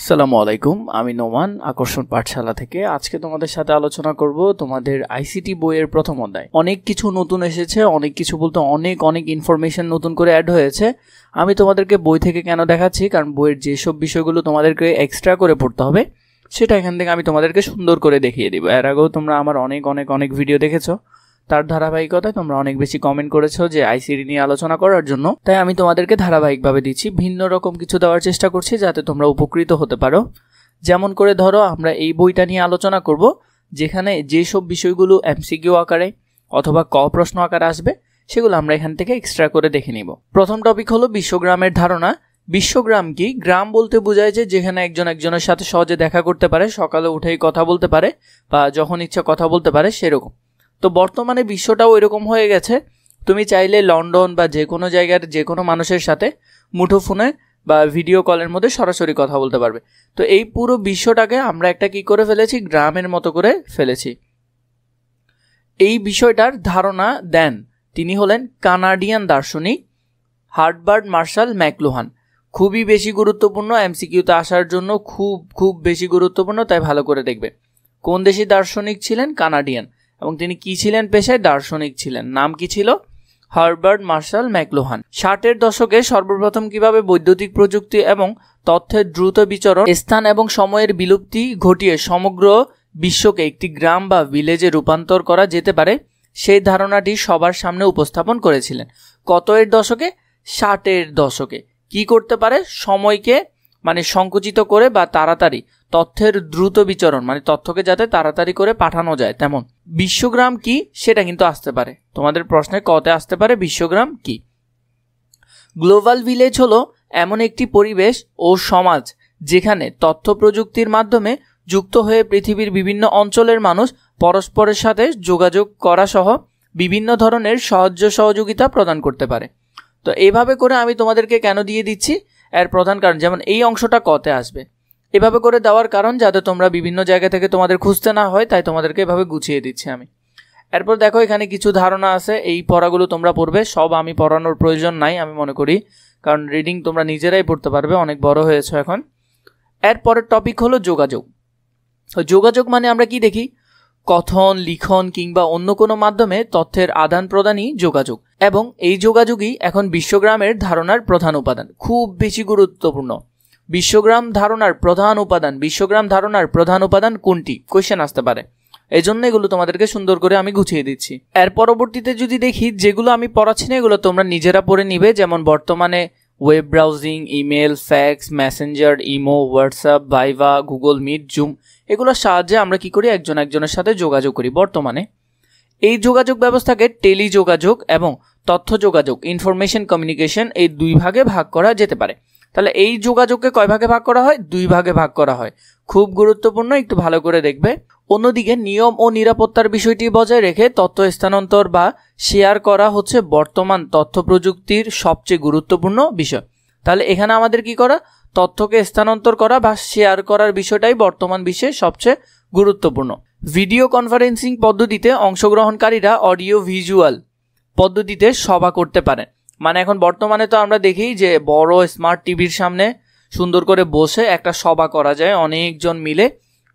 আসসালামু আলাইকুম, আমি নোমান আকর্ষণ পাঠশালা থেকে। আজকে তোমাদের সাথে আলোচনা করব তোমাদের আইসিটি বইয়ের প্রথম অধ্যায়। অনেক কিছু নতুন এসেছে, অনেক কিছু বলতে অনেক ইনফরমেশন নতুন করে অ্যাড হয়েছে। আমি তোমাদেরকে বই থেকে কেন দেখাচ্ছি, কারণ বইয়ের যেসব বিষয়গুলো তোমাদেরকে এক্সট্রা করে পড়তে হবে সেটা এখান থেকে আমি তোমাদেরকে সুন্দর করে দেখিয়ে দিব। এর আগেও তোমরা আমার অনেক ভিডিও দেখেছো, তার ধারাবাহিকতায় তোমরা অনেক বেশি কমেন্ট করেছো যে আইসিটি নিয়ে আলোচনা করার জন্য, তাই আমি তোমাদেরকে ধারাবাহিকভাবে দিচ্ছি। ভিন্ন রকম কিছু দেওয়ার চেষ্টা করছি যাতে তোমরা উপকৃত হতে পারো। যেমন করে ধরো, আমরা এই বইটা নিয়ে আলোচনা করব যেখানে যেসব বিষয়গুলো এমসিকিউ আকারে অথবা ক প্রশ্ন আকারে আসবে সেগুলো আমরা এখান থেকে এক্সট্রা করে দেখে নিব। প্রথম টপিক হলো বিশ্বগ্রামের ধারণা। বিশ্বগ্রাম কি? গ্রাম বলতে বোঝায় যে যেখানে একজন একজনের সাথে সহজে দেখা করতে পারে, সকালে উঠেই কথা বলতে পারে বা যখন ইচ্ছা কথা বলতে পারে, সেরকম। তো বর্তমানে বিশ্বটাও এরকম হয়ে গেছে। তুমি চাইলে লন্ডন বা যে কোনো জায়গার যে কোনো মানুষের সাথে মুঠোফোনে বা ভিডিও কলের মধ্যে সরাসরি কথা বলতে পারবে। তো এই পুরো বিশ্বটাকে আমরা একটা কি করে ফেলেছি, গ্রামের মতো করে ফেলেছি। এই বিষয়টার ধারণা দেন তিনি হলেন কানাডিয়ান দার্শনিক হার্বার্ট মার্শাল ম্যাকলুহান। খুবই বেশি গুরুত্বপূর্ণ, এমসিকিউতে আসার জন্য খুব বেশি গুরুত্বপূর্ণ, তাই ভালো করে দেখবে। কোন দেশি দার্শনিক ছিলেন? কানাডিয়ান। এবং তিনি কি ছিলেন পেশায়? দার্শনিক ছিলেন। নাম কি ছিল? Herbert martial McLuhan. 60-এর দশকে সর্বপ্রথম কিভাবে বৈদ্যুতিক প্রযুক্তি এবং তথ্যের দ্রুত বিচরণ, স্থান এবং সময়ের বিলুপ্তি ঘটিয়ে সমগ্র বিশ্বকে একটি গ্রাম বা ভিলেজে রূপান্তর করা যেতে পারে সেই ধারণাটি সবার সামনে উপস্থাপন করেছিলেন। কত এর দশকে? 60-এর দশকে। কি করতে পারে? সময়কে সংকুচিত করে বা তাড়াতাড়ি তথ্যের দ্রুত বিচরণ, তথ্যকে যাতে তাড়াতাড়ি করে পাঠানো যায় তেমন। বিশ্বগ্রাম কি সেটা কিন্তু আসতে পারে তোমাদের প্রশ্নে, কতে আসতে পারে বিশ্বগ্রাম কি। গ্লোবাল ভিলেজ হলো এমন একটি পরিবেশ ও সমাজ যেখানে তথ্য প্রযুক্তির মাধ্যমে যুক্ত হয়ে পৃথিবীর বিভিন্ন অঞ্চলের মানুষ পরস্পরের সাথে যোগাযোগ করা সহ বিভিন্ন ধরনের সাহায্য সহযোগিতা প্রদান করতে পারে। তো এইভাবে করে আমি তোমাদেরকে কেন দিয়ে দিচ্ছি, এর প্রধান কারণ, যেমন এই অংশটা কতে আসবে, এভাবে করে দেওয়ার কারণ যাতে তোমরা বিভিন্ন জায়গা থেকে তোমাদের খুঁজতে না হয়, তাই তোমাদেরকে এভাবে গুছিয়ে দিচ্ছি আমি। এরপর দেখো, এখানে কিছু ধারণা আছে, এই পড়াগুলো তোমরা পড়বে। সব আমি পড়ানোর প্রয়োজন নাই আমি মনে করি, কারণ রিডিং তোমরা নিজেরাই পড়তে পারবে, অনেক বড় হয়েছে এখন। এরপরের টপিক হলো যোগাযোগ। যোগাযোগ মানে আমরা কি দেখি? কথন, লিখন কিংবা অন্য কোনো মাধ্যমে তথ্যের আদান প্রদানই যোগাযোগ, এবং এই যোগাযোগই এখন বিশ্বগ্রামের ধারণার প্রধান উপাদান। খুব বেশি গুরুত্বপূর্ণ। বিশ্বগ্রাম ধারণার প্রধান উপাদান কোনটি? কোয়েশ্চেন আসতে পারে, এই জন্য এগুলো তোমাদেরকে সুন্দর করে আমি গুছিয়ে দিচ্ছি। এর পরবর্তীতে যদি দেখি, যেগুলো আমি পড়াচ্ছি না এগুলো তোমরা নিজেরা পড়ে নিবে। যেমন বর্তমানে web browsing, email, fax, messenger, imo, WhatsApp, ভাইভা, গুগল মিট, জুম, এগুলোর সাহায্যে আমরা কি করি? একজন একজনের সাথে যোগাযোগ করি। বর্তমানে এই যোগাযোগ ব্যবস্থাকে টেলিযোগাযোগ এবং তথ্য যোগাযোগ, ইনফরমেশন কমিউনিকেশন, এই দুই ভাগে ভাগ করা যেতে পারে। তাহলে এই যোগাযোগকে কয় ভাগে ভাগ করা হয়? দুই ভাগে ভাগ করা হয়। খুব গুরুত্বপূর্ণ, একটু ভালো করে দেখবে। অন্যদিকে নিয়ম ও নিরাপত্তার বিষয়টি বজায় রেখে তথ্য স্থানান্তর বা শেয়ার করা হচ্ছে বর্তমান তথ্য প্রযুক্তির সবচেয়ে গুরুত্বপূর্ণ বিষয়। তাহলে এখানে আমাদের কি করা? তথ্যকে স্থানান্তর করা বা শেয়ার করার বিষয়টাই বর্তমান বিশ্বে সবচেয়ে গুরুত্বপূর্ণ। ভিডিও কনফারেন্সিং পদ্ধতিতে অংশগ্রহণকারীরা অডিও ভিজুয়াল পদ্ধতিতে সভা করতে পারেন। এখন বর্তমানে তো আমরা দেখি যে বড় স্মার্ট টিভির সামনে সুন্দর করে বসে একটা সভা করা যায়, অনেকজন মিলে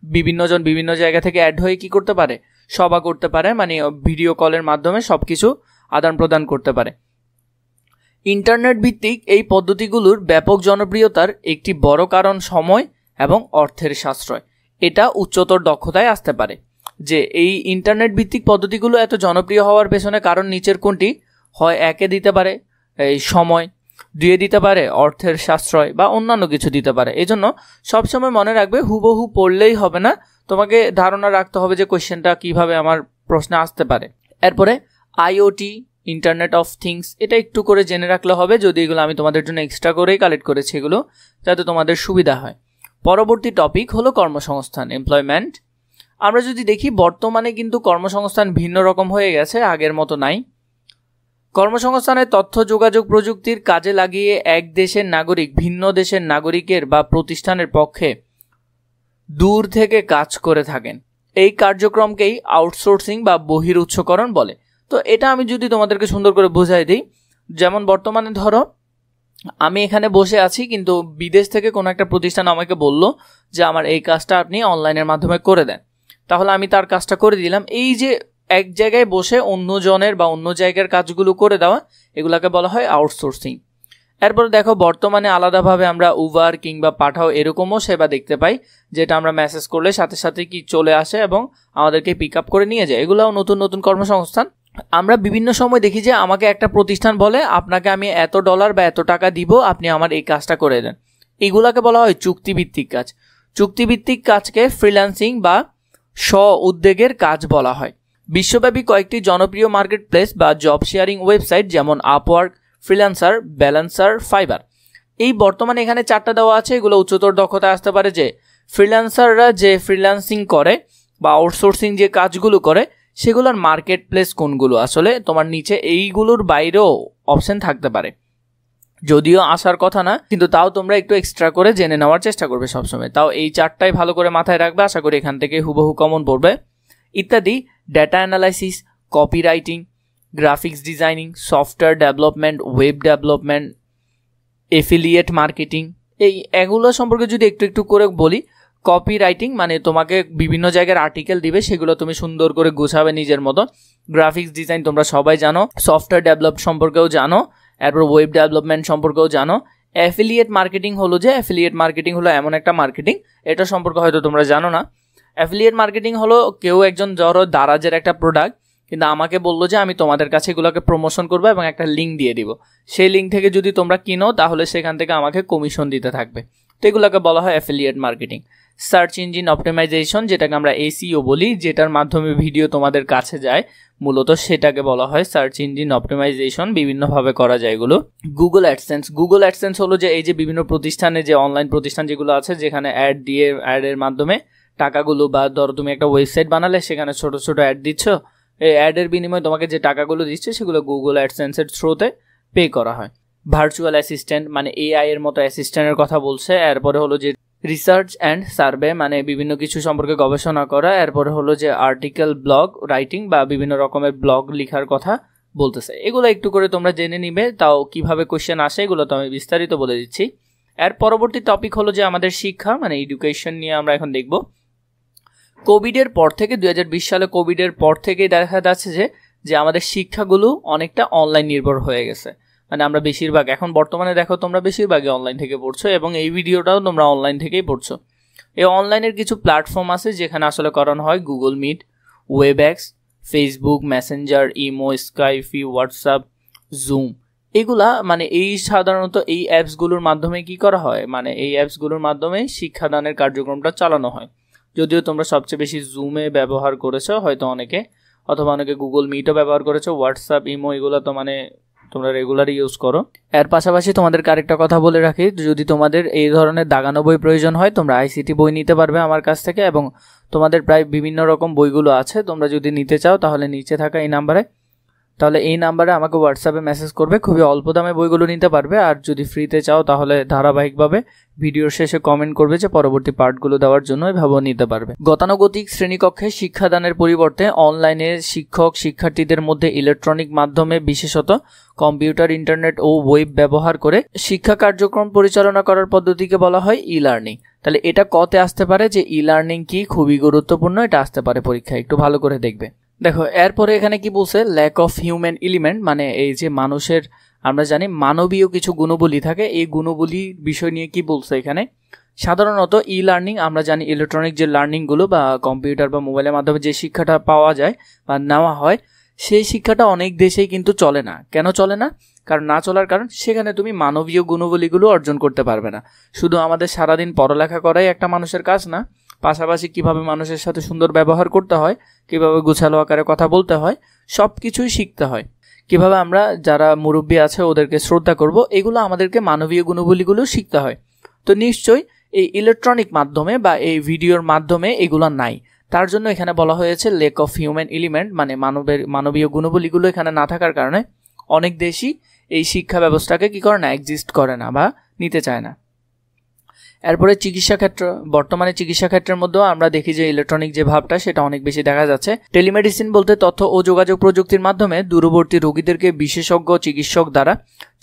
বিভিন্ন জায়গা থেকে অ্যাড হয়ে কি করতে পারে? সভা করতে পারে, ভিডিও কলের মাধ্যমে সবকিছু আদান প্রদান করতে পারে। ইন্টারনেট ভিত্তিক এই পদ্ধতিগুলোর ব্যাপক জনপ্রিয়তার একটি বড় কারণ সময় এবং অর্থের সাশ্রয়। এটা উচ্চতর দক্ষতায় আসতে পারে। যে এই ইন্টারনেট ভিত্তিক পদ্ধতিগুলো এত জনপ্রিয় হওয়ার পেছনে কারণ নিচের কোনটি? হয় একে দিতে পারে এই সময়, দুয়ে দিতে পারে অর্থের সাশ্রয়, বা অন্যান্য কিছু দিতে পারে। এই জন্য সবসময় মনে রাখবে, হুবহু পড়লেই হবে না, তোমাকে ধারণা রাখতে হবে যে কোয়েশ্চেনটা কিভাবে আমার প্রশ্নে আসতে পারে। এরপরে আইওটি, ইন্টারনেট অফ থিংস, এটা একটু করে জেনে রাখলে হবে, যদি এগুলো আমি তোমাদের জন্য এক্সট্রা করেই কালেক্ট করেছি, এগুলো যাতে তোমাদের সুবিধা হয়। পরবর্তী টপিক হলো কর্মসংস্থান, এমপ্লয়মেন্ট। আমরা যদি দেখি, বর্তমানে কিন্তু কর্মসংস্থান ভিন্ন রকম হয়ে গেছে, আগের মতো নাই। কর্মসংস্থানের তথ্য যোগাযোগ প্রযুক্তির কাজে লাগিয়ে এক দেশের নাগরিক ভিন্ন দেশের নাগরিকের বা প্রতিষ্ঠানের পক্ষে দূর থেকে কাজ করে থাকেন। এই কার্যক্রমকেই আউটসোর্সিং বা বহিরুৎসকরণ বলে। তো এটা আমি যদি তোমাদেরকে সুন্দর করে বোঝাই দিই, যেমন বর্তমানে ধরো আমি এখানে বসে আছি, কিন্তু বিদেশ থেকে কোনো একটা প্রতিষ্ঠান আমাকে বলল যে আমার এই কাজটা আপনি অনলাইনের মাধ্যমে করে দেন, তাহলে আমি তার কাজটা করে দিলাম। এই যে এক জায়গায় বসে অন্য জনের বা অন্য জায়গার কাজগুলো করে দেওয়া, এগুলাকে বলা হয় আউটসোর্সিং। এরপর দেখো বর্তমানে আলাদাভাবে আমরা উবার কিংবা পাঠাও এরকমও সেবা দেখতে পাই, যেটা আমরা মেসেজ করলে সাথে সাথে কি চলে আসে এবং আমাদেরকে পিক আপ করে নিয়ে যায়। এগুলোও নতুন নতুন কর্মসংস্থান। আমরা বিভিন্ন সময় দেখি যে আমাকে একটা প্রতিষ্ঠান বলে আপনাকে আমি এত ডলার বা এত টাকা দিব, আপনি আমার এই কাজটা করে দেন। এগুলাকে বলা হয় চুক্তিভিত্তিক কাজ। চুক্তিভিত্তিক কাজকে ফ্রিল্যান্সিং বা স্ব উদ্যোগের কাজ বলা হয়। বিশ্বব্যাপী কয়েকটি জনপ্রিয় মার্কেট প্লেস বা জব শেয়ারিং ওয়েবসাইট যেমন আপওয়ার্ক, ফ্রিল্যান্সার, ব্যালেন্সার, ফাইবার, এই বর্তমানে এখানে 4টা দেওয়া আছে। এগুলো উচ্চতর দক্ষতা আসতে পারে যে ফ্রিল্যান্সাররা যে ফ্রিল্যান্সিং করে বা আউটসোর্সিং যে কাজগুলো করে সেগুলোর মার্কেট প্লেস কোনগুলো, আসলে তোমার নিচে এইগুলোর বাইরেও অপশন থাকতে পারে, যদিও আসার কথা না, কিন্তু তাও তোমরা একটু এক্সট্রা করে জেনে নেওয়ার চেষ্টা করবে সবসময়। তাও এই 4টাই ভালো করে মাথায় রাখবে, আশা করি এখান থেকে হুবহু কমন পড়বে। ইত্যাদি data analysis, copywriting, graphics designing, software development, web development, affiliate marketing, এগুলো সম্পর্কে যদি একটু একটু করে বলি। কপি রাইটিং মানে তোমাকে বিভিন্ন জায়গার আর্টিকেল দিবে, সেগুলো তুমি সুন্দর করে গুছাবে নিজের মতো। গ্রাফিক্স ডিজাইন তোমরা সবাই জানো, সফটওয়্যার ডেভেলপ সম্পর্কেও জানো, এরপর ওয়েব ডেভেলপমেন্ট সম্পর্কেও জানো। অ্যাফিলিয়েট মার্কেটিং হলো এমন একটা মার্কেটিং, এটা সম্পর্কে হয়তো তোমরা জানো না। অ্যাফিলিয়েট মার্কেটিং হলো কেউ একজন ধরো দারাজের একটা প্রোডাক্ট, কিন্তু আমাকে বললো যে আমি তোমাদের কাছে এগুলোকে প্রমোশন করবো এবং একটা লিঙ্ক দিয়ে দিব, সেই লিঙ্ক থেকে যদি তোমরা কিনো তাহলে সেখান থেকে আমাকে কমিশন দিতে থাকবে। তো এগুলোকে বলা হয় affiliate marketing. Search engine optimization, যেটাকে আমরা এসইও বলি, যেটার মাধ্যমে ভিডিও তোমাদের কাছে যায়, মূলত সেটাকে বলা হয় সার্চ ইঞ্জিন অপটিমাইজেশন। বিভিন্নভাবে করা যায় এগুলো। গুগল অ্যাডসেন্স হলো যে এই যে বিভিন্ন প্রতিষ্ঠানে যে অনলাইন প্রতিষ্ঠান যেগুলো আছে, যেখানে অ্যাড দিয়ে অ্যাডের মাধ্যমে টাকাগুলো, বা ধরো তুমি একটা ওয়েবসাইট বানালে সেখানে ছোট ছোট অ্যাড দিচ্ছ, এই অ্যাডের বিনিময়ে তোমাকে যে টাকাগুলো দিচ্ছে সেগুলো গুগল অ্যাডসেন্সের থ্রুতে পে করা হয়। ভার্চুয়াল অ্যাসিস্ট্যান্ট মানে এআই এর মতো অ্যাসিস্ট্যান্টের কথা বলছে। এরপরে হলো যে রিসার্চ অ্যান্ড সার্ভে মানে বিভিন্ন কিছু সম্পর্কে গবেষণা করা। এরপরে হলো যে আর্টিকেল ব্লগ রাইটিং বা বিভিন্ন রকমের ব্লগ লেখার কথা বলতেছে। এগুলো একটু করে তোমরা জেনে নিবে, তাও কিভাবে কোশ্চেন আসে এগুলো তো আমি বিস্তারিত বলে দিচ্ছি। এর পরবর্তী টপিক হলো যে আমাদের শিক্ষা মানে এডুকেশন নিয়ে আমরা এখন দেখব। কোভিডের পর থেকে 2020 সালে কোভিডের পর থেকেই দেখা যাচ্ছে যে আমাদের শিক্ষাগুলো অনেকটা অনলাইন নির্ভর হয়ে গেছে। মানে আমরা বেশিরভাগ এখন বর্তমানে দেখো তোমরা বেশিরভাগই অনলাইন থেকে পড়ছো, এবং এই ভিডিওটাও তোমরা অনলাইন থেকেই পড়ছো। এই অনলাইনের কিছু প্ল্যাটফর্ম আছে যেখানে আসলে করানো হয় Google Meet, Webex, Facebook Messenger, imo, Skype, WhatsApp, Zoom. এগুলা মানে এই সাধারণত এই অ্যাপসগুলোর মাধ্যমে কি করা হয়, মানে এই অ্যাপসগুলোর মাধ্যমে শিক্ষাদানের কার্যক্রমটা চালানো হয়। যদিও তোমরা সবচেয়ে বেশি জুমে ব্যবহার করেছো হয়তো অনেকে, অথবা অনেকে গুগল মিটও ব্যবহার করেছো। হোয়াটসঅ্যাপ, ইমো এগুলো তো মানে তোমরা রেগুলারই ইউজ করো। এর পাশাপাশি তোমাদেরকে আরেকটা কথা বলে রাখি, যদি তোমাদের এই ধরনের দাগানো বই প্রয়োজন হয় তোমরা আইসিটি বই নিতে পারবে আমার কাছ থেকে, এবং তোমাদের প্রায় বিভিন্ন রকম বইগুলো আছে। তোমরা যদি নিতে চাও তাহলে নিচে থাকা এই নাম্বারে আমাকে হোয়াটসঅ্যাপে মেসেজ করবে, খুবই অল্প দামে বইগুলো নিতে পারবে। আর যদি ফ্রিতে চাও তাহলে ধারাবাহিকভাবে ভিডিওর শেষে কমেন্ট করবে যে পরবর্তী পার্টগুলো দেওয়ার জন্য এভাবেও নিতে পারবে। গতানুগতিক শ্রেণীকক্ষে শিক্ষাদানের পরিবর্তে অনলাইনে শিক্ষক শিক্ষার্থীদের মধ্যে ইলেকট্রনিক মাধ্যমে বিশেষত কম্পিউটার, ইন্টারনেট ও ওয়েব ব্যবহার করে শিক্ষা কার্যক্রম পরিচালনা করার পদ্ধতিকে বলা হয় ই লার্নিং। তাহলে এটা কতে আসতে পারে যে ই লার্নিং কি, খুবই গুরুত্বপূর্ণ, এটা আসতে পারে পরীক্ষায়, একটু ভালো করে দেখবে। দেখো এরপরে এখানে কি বলছে, ল্যাক অফ হিউম্যান এলিমেন্ট মানে এই যে মানুষের, আমরা জানি মানবীয় কিছু গুণবলী থাকে, এই গুণবলীর বিষয় নিয়ে কি বলছে এখানে। সাধারণত ই লার্নিং আমরা জানি ইলেকট্রনিক যে লার্নিংগুলো বা কম্পিউটার বা মোবাইলের মাধ্যমে যে শিক্ষাটা পাওয়া যায় বা নেওয়া হয়, সেই শিক্ষাটা অনেক দেশেই কিন্তু চলে না। কেন চলে না? কারণ না চলার কারণ সেখানে তুমি মানবীয় গুণবলীগুলো অর্জন করতে পারবে না। শুধু আমাদের সারাদিন পড়ালেখা করাই একটা মানুষের কাজ না, পাশাপাশি কিভাবে মানুষের সাথে সুন্দর ব্যবহার করতে হয়, কিভাবে গোছালো আকারে কথা বলতে হয়, সব কিছুই শিখতে হয়। কিভাবে আমরা যারা মুরব্বী আছে ওদেরকে শ্রদ্ধা করব, এগুলো আমাদেরকে মানবীয় গুণবলীগুলো শিখতে হয়। তো নিশ্চয়ই এই ইলেকট্রনিক মাধ্যমে বা এই ভিডিওর মাধ্যমে এগুলো নাই। তার জন্য এখানে বলা হয়েছে লেক অফ হিউম্যান এলিমেন্ট মানে মানবীয় গুণবলীগুলো এখানে না থাকার কারণে অনেক দেশই এই শিক্ষা ব্যবস্থাকে কি করে না, এক্সিস্ট করে না বা নিতে চায় না। এরপরে চিকিৎসা ক্ষেত্র, বর্তমানে চিকিৎসা ক্ষেত্রের মধ্যেও আমরা দেখি যে ইলেকট্রনিক যে ভাবটা সেটা অনেক বেশি দেখা যাচ্ছে। টেলিমেডিসিন বলতে তথ্য ও যোগাযোগ প্রযুক্তির মাধ্যমে দূরবর্তী রোগীদেরকে বিশেষজ্ঞ চিকিৎসক দ্বারা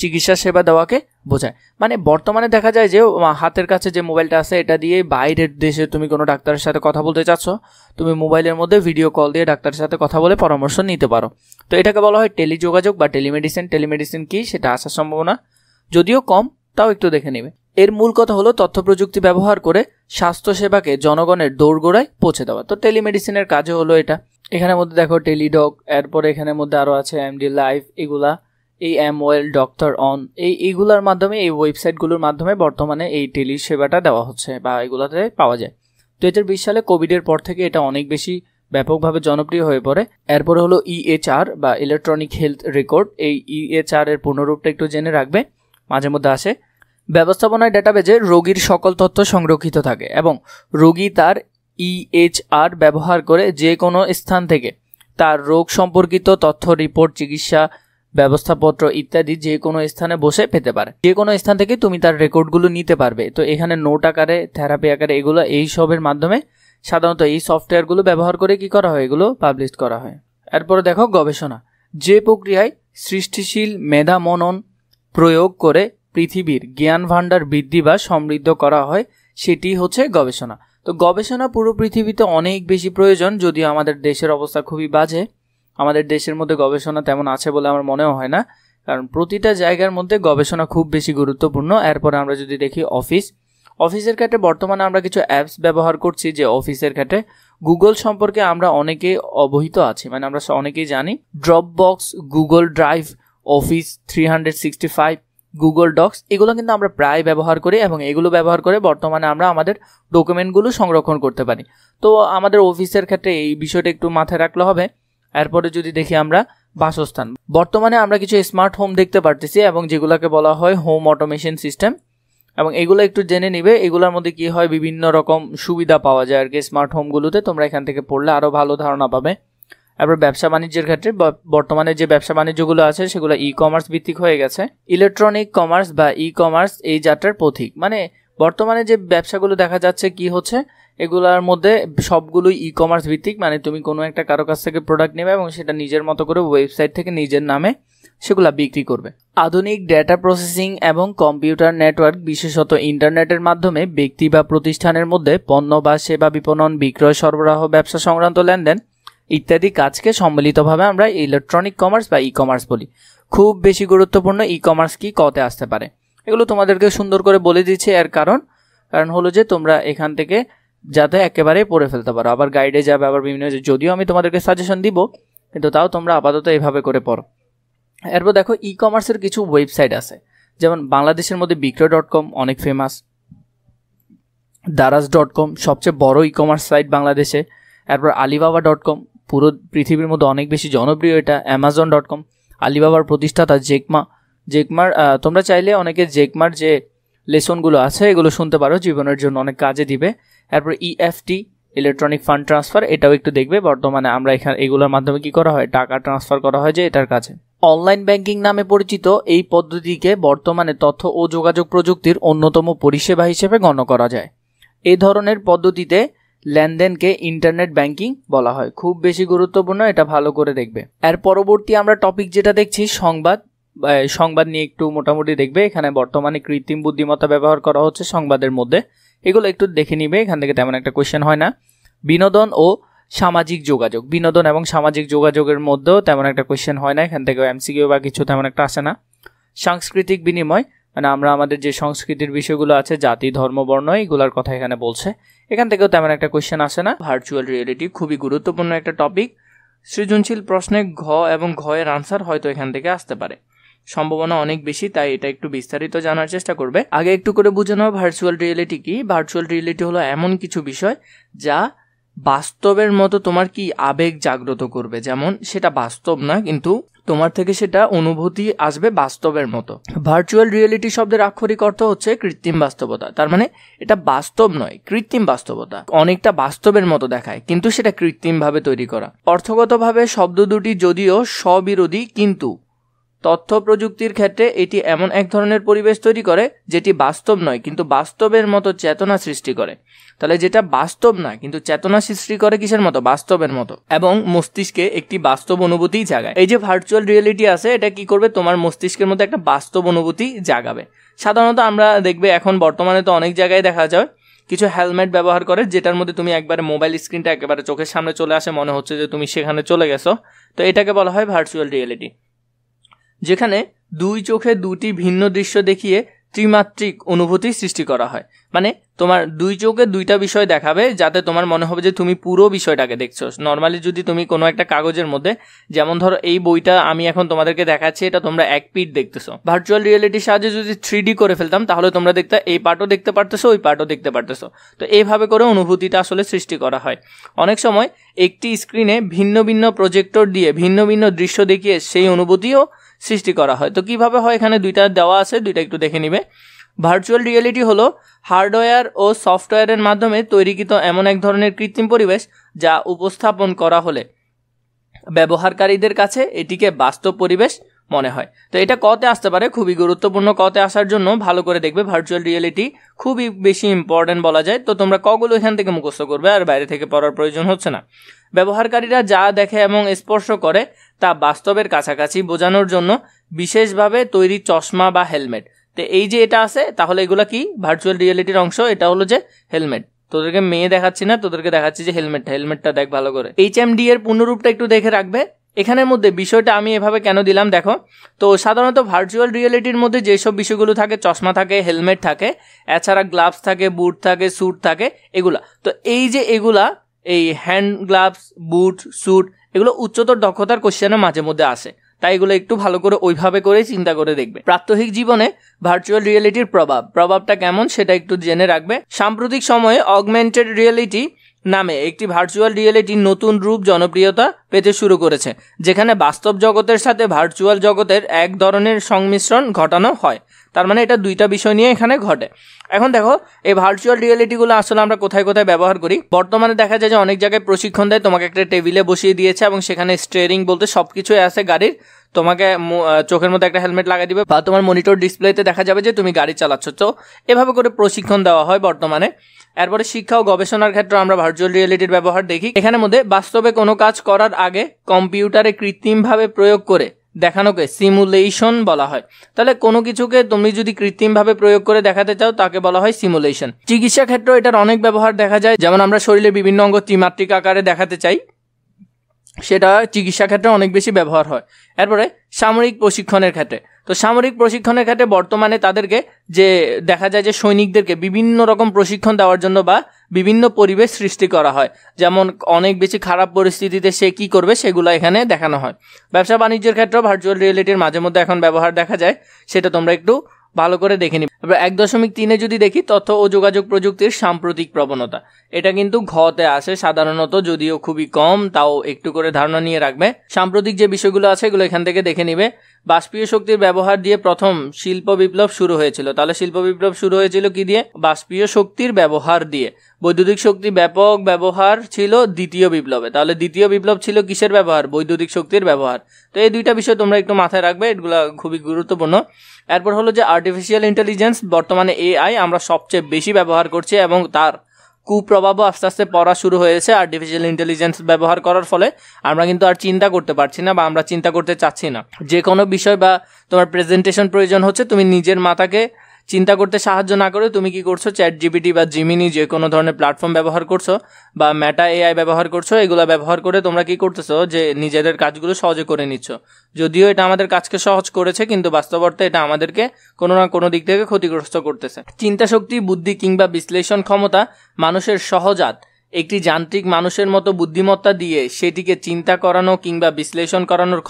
চিকিৎসা সেবা দেওয়াকে বোঝায়। মানে বর্তমানে দেখা যায় যে হাতের কাছে যে মোবাইলটা আছে এটা দিয়ে বাইরের দেশে তুমি কোনো ডাক্তারের সাথে কথা বলতে চাচ্ছ, তুমি মোবাইলের মধ্যে ভিডিও কল দিয়ে ডাক্তারের সাথে কথা বলে পরামর্শ নিতে পারো। তো এটাকে বলা হয় টেলিযোগাযোগ বা টেলিমেডিসিন। টেলিমেডিসিন কি সেটা আসার সম্ভাবনা যদিও কম, তাও একটু দেখে নেবে। এর মূল কথা হলো তথ্য প্রযুক্তি ব্যবহার করে স্বাস্থ্যসেবাকে জনগণের দোরগোড়ায় পৌঁছে দেওয়া। তো টেলিমেডিসিনের কাজও হলো এটা। এখানের মধ্যে দেখো টেলিডক, এরপরে এখানের মধ্যে আরও আছে এমডি লাইভ, এগুলা এই এমওয়েল, ডক্টর অন, এইগুলোর মাধ্যমে, এই ওয়েবসাইটগুলোর মাধ্যমে বর্তমানে এই টেলি সেবাটা দেওয়া হচ্ছে বা এগুলাতে পাওয়া যায়। 2020 সালে কোভিডের পর থেকে এটা অনেক বেশি ব্যাপকভাবে জনপ্রিয় হয়ে পড়ে। এরপরে হলো ইএচআর বা ইলেকট্রনিক হেলথ রেকর্ড। এই ইএচআর এর পূর্ণরূপটা একটু জেনে রাখবে, মাঝে মধ্যে আসে। ব্যবস্থাপনায় ডেটাবেজে রোগীর সকল তথ্য সংরক্ষিত থাকে এবং রোগী তার ইএচআর ব্যবহার করে যে কোনো স্থান থেকে তার রোগ সম্পর্কিত তথ্য, রিপোর্ট, চিকিৎসা ব্যবস্থাপত্র ইত্যাদি যে কোনো স্থানে বসে পেতে পারে। যে কোনো স্থান থেকে তুমি তার রেকর্ডগুলো নিতে পারবে। তো এখানে নোট আকারে, থেরাপি আকারে, এগুলো এই সবের মাধ্যমে সাধারণত এই সফটওয়্যারগুলো ব্যবহার করে কি করা হয়, এগুলো পাবলিশ করা হয়। এরপরে দেখো গবেষণা, যে প্রক্রিয়ায় সৃষ্টিশীল মেধা মনন প্রয়োগ করে পৃথিবীর জ্ঞান ভাণ্ডার বৃদ্ধি বা সমৃদ্ধ করা হয় সেটি হচ্ছে গবেষণা। তো গবেষণা পুরো পৃথিবীতে অনেক বেশি প্রয়োজন, যদিও আমাদের দেশের অবস্থা খুবই বাজে। আমাদের দেশের মধ্যে গবেষণা তেমন আছে বলে আমার মনেও হয় না, কারণ প্রতিটা জায়গার মধ্যে গবেষণা খুব বেশি গুরুত্বপূর্ণ। এরপরে আমরা যদি দেখি অফিসের ক্ষেত্রে বর্তমানে আমরা কিছু অ্যাপস ব্যবহার করছি যে অফিসের ক্ষেত্রে গুগল সম্পর্কে আমরা অনেকেই অবহিত আছি, মানে আমরা অনেকেই জানি। Dropbox, Google Drive, Office 365, Google Docs, এগুলো কিন্তু আমরা প্রায় ব্যবহার করি এবং এগুলো ব্যবহার করে বর্তমানে আমরা আমাদের ডকুমেন্টগুলো সংরক্ষণ করতে পারি। তো আমাদের অফিসের ক্ষেত্রে এই বিষয়টা একটু মাথায় রাখলে হবে। এরপরে যদি দেখি আমরা বাসস্থান, বর্তমানে আমরা কিছু স্মার্ট হোম দেখতে পারতেছি এবং যেগুলোকে বলা হয় হোম অটোমেশন সিস্টেম, এবং এগুলো একটু জেনে নিবে। এগুলোর মধ্যে কি হয়, বিভিন্ন রকম সুবিধা পাওয়া যায় আর কি স্মার্ট হোমগুলোতে। তোমরা এখান থেকে পড়লে আরও ভালো ধারণা পাবে। এরপর ব্যবসা বাণিজ্যের ক্ষেত্রে বর্তমানে যে ব্যবসা বাণিজ্যগুলো আছে সেগুলো ই কমার্স ভিত্তিক হয়ে গেছে। ইলেকট্রনিক কমার্স বা ই কমার্স এই যাত্রার পথিক। মানে বর্তমানে যে ব্যবসাগুলো দেখা যাচ্ছে কি হচ্ছে, এগুলোর মধ্যে সবগুলোই ই কমার্স ভিত্তিক। মানে তুমি কোনো একটা কারো কাছ থেকে প্রোডাক্ট নেবে এবং সেটা নিজের মতো করে ওয়েবসাইট থেকে নিজের নামে সেগুলা বিক্রি করবে। আধুনিক ডেটা প্রসেসিং এবং কম্পিউটার নেটওয়ার্ক, বিশেষত ইন্টারনেটের মাধ্যমে ব্যক্তি বা প্রতিষ্ঠানের মধ্যে পণ্য বা সেবা বিপণন, বিক্রয়, সরবরাহ, ব্যবসা সংক্রান্ত লেনদেন ইত্যাদি কাজকে সম্মিলিতভাবে আমরা ইলেকট্রনিক কমার্স বা ই কমার্স বলি। খুব বেশি গুরুত্বপূর্ণ ই কমার্স কি কতে আসতে পারে, এগুলো তোমাদেরকে সুন্দর করে বলে দিচ্ছে। এর কারণ হলো যে তোমরা এখান থেকে যাতে একেবারে পড়ে ফেলতে পারো, আবার গাইডে যাবে, আবার বিভিন্ন, যদিও আমি তোমাদেরকে সাজেশন দিব কিন্তু তাও তোমরা আপাতত এইভাবে করে পড়ো। এরপর দেখো ই কমার্সের কিছু ওয়েবসাইট আছে, যেমন বাংলাদেশের মধ্যে বিক্রয়.com অনেক ফেমাস, দারাজ.com সবচেয়ে বড় ই কমার্স সাইট বাংলাদেশে। এরপর আলিবাবা.com পুরো পৃথিবীর মধ্যে অনেক বেশি জনপ্রিয় এটা। অ্যামাজন.com, আলিবাবার প্রতিষ্ঠাতা জেকমার তোমরা চাইলে অনেকে জেকমার যে লেসনগুলো আছে এগুলো শুনতে পারো, জীবনের জন্য অনেক কাজে দিবে। এরপর ইএফটি, ইলেকট্রনিক ফান্ড ট্রান্সফার, এটাও একটু দেখবে। বর্তমানে আমরা এখানে এগুলোর মাধ্যমে কি করা হয়, টাকা ট্রান্সফার করা হয় যে এটার কাছে। অনলাইন ব্যাংকিং নামে পরিচিত এই পদ্ধতিকে বর্তমানে তথ্য ও যোগাযোগ প্রযুক্তির অন্যতম পরিষেবা হিসেবে গণ্য করা যায়। এই ধরনের পদ্ধতিতে লেনদেনকে ইন্টারনেট ব্যাংকিং বলা হয়। খুব বেশি গুরুত্বপূর্ণ, এটা ভালো করে দেখবে। এর পরবর্তী আমরা টপিক যেটা দেখছি সংবাদ নিয়ে একটু মোটামুটি দেখবে। এখানে বর্তমানে কৃত্রিম বুদ্ধিমত্তা ব্যবহার করা হচ্ছে সংবাদের মধ্যে, এগুলো একটু দেখে নিবে। এখান থেকে তেমন একটা কোয়েশ্চেন হয় না। বিনোদন ও সামাজিক যোগাযোগ, বিনোদন এবং সামাজিক যোগাযোগের মধ্যেও তেমন একটা কোয়েশ্চেন হয় না, এখান থেকে এমসিকিউ বা কিছু তেমন একটা আসে না। সাংস্কৃতিক বিনিময়, মানে আমরা আমাদের যে সংস্কৃতির বিষয়গুলো আছে, জাতি, ধর্ম, বর্ণ, এগুলোর কথা এখানে বলছে, এখান থেকেও তেমন একটা কোয়েশ্চেন আসে না। ভার্চুয়াল রিয়েলিটি খুবই গুরুত্বপূর্ণ একটা টপিক। সৃজনশীল প্রশ্নে ঘ এবং ঘ এর আনসার হয়তো এখান থেকে আসতে পারে, সম্ভাবনা অনেক বেশি, তাই এটা একটু বিস্তারিত জানার চেষ্টা করবে। আগে একটু করে বুঝে নাও ভার্চুয়াল রিয়েলিটি কি। ভার্চুয়াল রিয়েলিটি হলো এমন কিছু বিষয় যা বাস্তবের মতো তোমার কি আবেগ জাগ্রত করবে, যেমন সেটা বাস্তব না কিন্তু তোমার থেকে সেটা অনুভূতি আসবে বাস্তবের মতো। ভার্চুয়াল রিয়েলিটি শব্দের আক্ষরিক অর্থ হচ্ছে কৃত্রিম বাস্তবতা, তার মানে এটা বাস্তব নয়, কৃত্রিম বাস্তবতা। অনেকটা বাস্তবের মতো দেখায় কিন্তু সেটা কৃত্রিম ভাবে তৈরি করা। অর্থগতভাবে শব্দ দুটি যদিও স্ববিরোধী কিন্তু তথ্য প্রযুক্তির ক্ষেত্রে এটি এমন এক ধরনের পরিবেশ তৈরি করে যেটি বাস্তব নয় কিন্তু বাস্তবের মতো চেতনা সৃষ্টি করে। তাহলে যেটা বাস্তব না কিন্তু চেতনা সৃষ্টি করে কিসের মতো? বাস্তবের মতো, এবং মস্তিষ্কে একটি বাস্তব অনুভূতি জাগায়। এই যে ভার্চুয়াল রিয়েলিটি আছে, এটা কি করবে? তোমার মস্তিষ্কের মধ্যে একটা বাস্তব অনুভূতি জাগাবে। সাধারণত আমরা দেখবে এখন বর্তমানে তো অনেক জায়গায় দেখা যায় কিছু হেলমেট ব্যবহার করে, যেটার মধ্যে তুমি একবারে মোবাইল স্ক্রিনটা একেবারে চোখের সামনে চলে আসে, মনে হচ্ছে যে তুমি সেখানে চলে গেছো। তো এটাকে বলা হয় ভার্চুয়াল রিয়েলিটি, যেখানে দুই চোখে দুটি ভিন্ন দৃশ্য দেখিয়ে ত্রিমাত্রিক অনুভূতি সৃষ্টি করা হয়। মানে তোমার দুই চোখে দুইটা বিষয় দেখাবে, যাতে তোমার মনে হবে যে তুমি পুরো বিষয়টাকে দেখছো। নর্মালি যদি তুমি কোনো একটা কাগজের মধ্যে, যেমন ধরো এই বইটা আমি এখন তোমাদেরকে দেখাচ্ছি, এটা তোমরা এক পিঠ দেখতেছো। ভার্চুয়াল রিয়েলিটির সাহায্যে যদি 3D করে ফেলতাম, তাহলে তোমরা দেখতে এই পার্টও দেখতে পারতেছো, ওই পার্টও দেখতে পারতেছো। তো এইভাবে করে অনুভূতিটা আসলে সৃষ্টি করা হয়। অনেক সময় একটি স্ক্রিনে ভিন্ন ভিন্ন প্রজেক্টর দিয়ে ভিন্ন ভিন্ন দৃশ্য দেখিয়ে সেই অনুভূতিও সৃষ্টি করা হয়। তো কিভাবে হয়? এখানে দুইটা দেওয়া আছে, দুইটা একটু দেখে নিবে। ভার্চুয়াল রিয়েলিটি হলো হার্ডওয়্যার ও সফটওয়্যারের মাধ্যমে তৈরিকৃত এমন এক ধরনের কৃত্রিম পরিবেশ যা উপস্থাপন করা হলে ব্যবহারকারীদের কাছে এটিকে বাস্তব পরিবেশ মনে হয়। তো এটা কতে আসতে পারে? খুবই গুরুত্বপূর্ণ। কতে আসার জন্য ভালো করে দেখবে, ভার্চুয়াল রিয়েলিটি খুবই বেশি ইম্পর্টেন্ট বলা যায়। তো তোমরা কগুলো এখান থেকে মুখস্থ করবে, আর বাইরে থেকে পড়ার প্রয়োজন হচ্ছে না। ব্যবহারকারীরা যা দেখে এবং স্পর্শ করে তা বাস্তবের কাছাকাছি বোঝানোর জন্য বিশেষভাবে তৈরি চশমা বা হেলমেট। তো এই যে এটা আছে, তাহলে এগুলা কি? ভার্চুয়াল রিয়েলিটির অংশ। এটা হলো যে হেলমেট। তোদেরকে মেয়ে দেখাচ্ছি না, তোদেরকে দেখাচ্ছি যে হেলমেটটা দেখ ভালো করে। HMD এর পূর্ণরূপটা একটু দেখে রাখবে। এখানের মধ্যে বিষয়টা আমি এভাবে কেন দিলাম দেখো। তো সাধারণত ভার্চুয়াল রিয়েলিটির মধ্যে যেসব বিষয়গুলো থাকে, চশমা থাকে, হেলমেট থাকে, এছাড়া গ্লাভস থাকে, বুট থাকে, স্যুট থাকে, এগুলা। তো এই যে এগুলা, এই হ্যান্ড গ্লাভস, বুট, স্যুট, এগুলো উচ্চতর দক্ষতার কোশ্চেনে মাঝে মধ্যে আসে। তাই এগুলো একটু ভালো করে ওইভাবে করে চিন্তা করে দেখবে। প্রাত্যহিক জীবনে ভার্চুয়াল রিয়েলিটির প্রভাবটা কেমন সেটা একটু জেনে রাখবে। সাম্প্রতিক সময়ে অগমেন্টেড রিয়েলিটি নামে একটি ভার্চুয়াল রিয়েলিটি নতুন রূপ জনপ্রিয়তা পেতে শুরু করেছে, যেখানে বাস্তব জগতের সাথে ভার্চুয়াল জগতের এক ধরনের সংমিশ্রণ ঘটানো হয়। তার মানে এটা দুইটা বিষয় নিয়ে এখানে ঘটে। এখন দেখো, এই ভার্চুয়াল রিয়েলিটিগুলো আসলে আমরা কোথায় কোথায় ব্যবহার করি। বর্তমানে দেখা যায় যে অনেক জায়গায় প্রশিক্ষণ দেয়, তোমাকে একটা টেবিলে বসিয়ে দিয়েছে এবং সেখানে স্টিয়ারিং বলতে সবকিছুই আছে গাড়ির। তোমাকে চোখের মধ্যে একটা হেলমেট লাগাই দিবে, বা তোমার মনিটর ডিসপ্লেতে দেখা যাবে যে তুমি গাড়ি চালাচ্ছ। তো এভাবে করে প্রশিক্ষণ দেওয়া হয় বর্তমানে। এরপরে শিক্ষা ও গবেষণার ক্ষেত্রে আমরা ভার্চুয়াল রিয়েলিটির ব্যবহার দেখি। এখানে মধ্যে বাস্তবে কোনো কাজ করার আগে কম্পিউটারে কৃত্রিমভাবে প্রয়োগ করে দেখানোকে সিমুলেশন বলা হয়। তাহলে কোনো কিছুকে তুমি যদি কৃত্রিমভাবে প্রয়োগ করে দেখাতে চাও, তাকে বলা হয় সিমুলেশন। চিকিৎসা ক্ষেত্রে এটার অনেক ব্যবহার দেখা যায়। যেমন আমরা শরীরের বিভিন্ন অঙ্গ ত্রিমাত্রিক আকারে দেখাতে চাই, সেটা চিকিৎসা ক্ষেত্রে অনেক বেশি ব্যবহার হয়। এরপরে সামরিক প্রশিক্ষণের ক্ষেত্রে, তো সামরিক প্রশিক্ষণের ক্ষেত্রে বর্তমানে তাদেরকে যে দেখা যায় যে সৈনিকদেরকে বিভিন্ন রকম প্রশিক্ষণ দেওয়ার জন্য বা বিভিন্ন পরিবেশ সৃষ্টি করা হয়। যেমন অনেক বেশি খারাপ পরিস্থিতিতে সে কি করবে সেগুলো এখানে দেখানো হয়। ব্যবসা বাণিজ্যের ক্ষেত্রেও ভার্চুয়াল রিয়েলিটির মাঝে মধ্যে এখন ব্যবহার দেখা যায়, সেটা তোমরা একটু ভালো করে দেখে নিবে। 1.3 যদি দেখি, তথ্য ও যোগাযোগ প্রযুক্তির সাম্প্রতিক প্রবণতা, এটা কিন্তু ঘতে আসে সাধারণত, যদিও খুবই কম, তাও একটু করে ধারণা নিয়ে রাখবে। সাম্প্রতিক যে বিষয়গুলো আছে এগুলো এখান থেকে দেখে নিবে। বাষ্পীয় শক্তির ব্যবহার দিয়ে প্রথম শিল্প বিপ্লব শুরু হয়েছিল। তাহলে শিল্প বিপ্লব শুরু হয়েছিল কি দিয়ে? বাষ্পীয় শক্তির ব্যবহার দিয়ে। বৈদ্যুতিক শক্তি ব্যাপক ব্যবহার ছিল দ্বিতীয় বিপ্লবে। তাহলে দ্বিতীয় বিপ্লব ছিল কিসের ব্যবহার? বৈদ্যুতিক শক্তির ব্যবহার। তো এই দুইটা বিষয় তোমরা একটু মাথায় রাখবে, এগুলো খুবই গুরুত্বপূর্ণ। এরপর হলো যে আর্টিফিশিয়াল ইন্টেলিজেন্স, বর্তমানে AI আমরা সবচেয়ে বেশি ব্যবহার করছি এবং তার কুপ্রভাবও আস্তে আস্তে পড়া শুরু হয়েছে। আর্টিফিশিয়াল ইন্টেলিজেন্স ব্যবহার করার ফলে আমরা কিন্তু আর চিন্তা করতে পারছি না, বা আমরা চিন্তা করতে চাচ্ছি না। যে কোনো বিষয় বা তোমার প্রেজেন্টেশন প্রয়োজন হচ্ছে, তুমি নিজের মাথাকে চিন্তা করতে সাহায্য না করে তুমি কি করছো? ChatGPT বা জিমিনি যে কোনো ধরনের প্ল্যাটফর্ম ব্যবহার করছো, বা মেটা AI ব্যবহার করছো। এগুলো ব্যবহার করে তোমরা কি করতেছো? যে নিজেদের কাজগুলো সহজে করে নিচ্ছ। যদিও এটা আমাদের কাজকে সহজ করেছে, কিন্তু বাস্তব অর্থে এটা আমাদেরকে কোনো না কোনো দিক থেকে ক্ষতিগ্রস্ত করতেছে। চিন্তা শক্তি, বুদ্ধি কিংবা বিশ্লেষণ ক্ষমতা মানুষের সহজাত একটি যান্ত্রিক মানুষের মতো বুদ্ধিমত্তা দিয়ে সেটিকে চিন্তা করানো কিংবা বিশ্লেষণ করানোর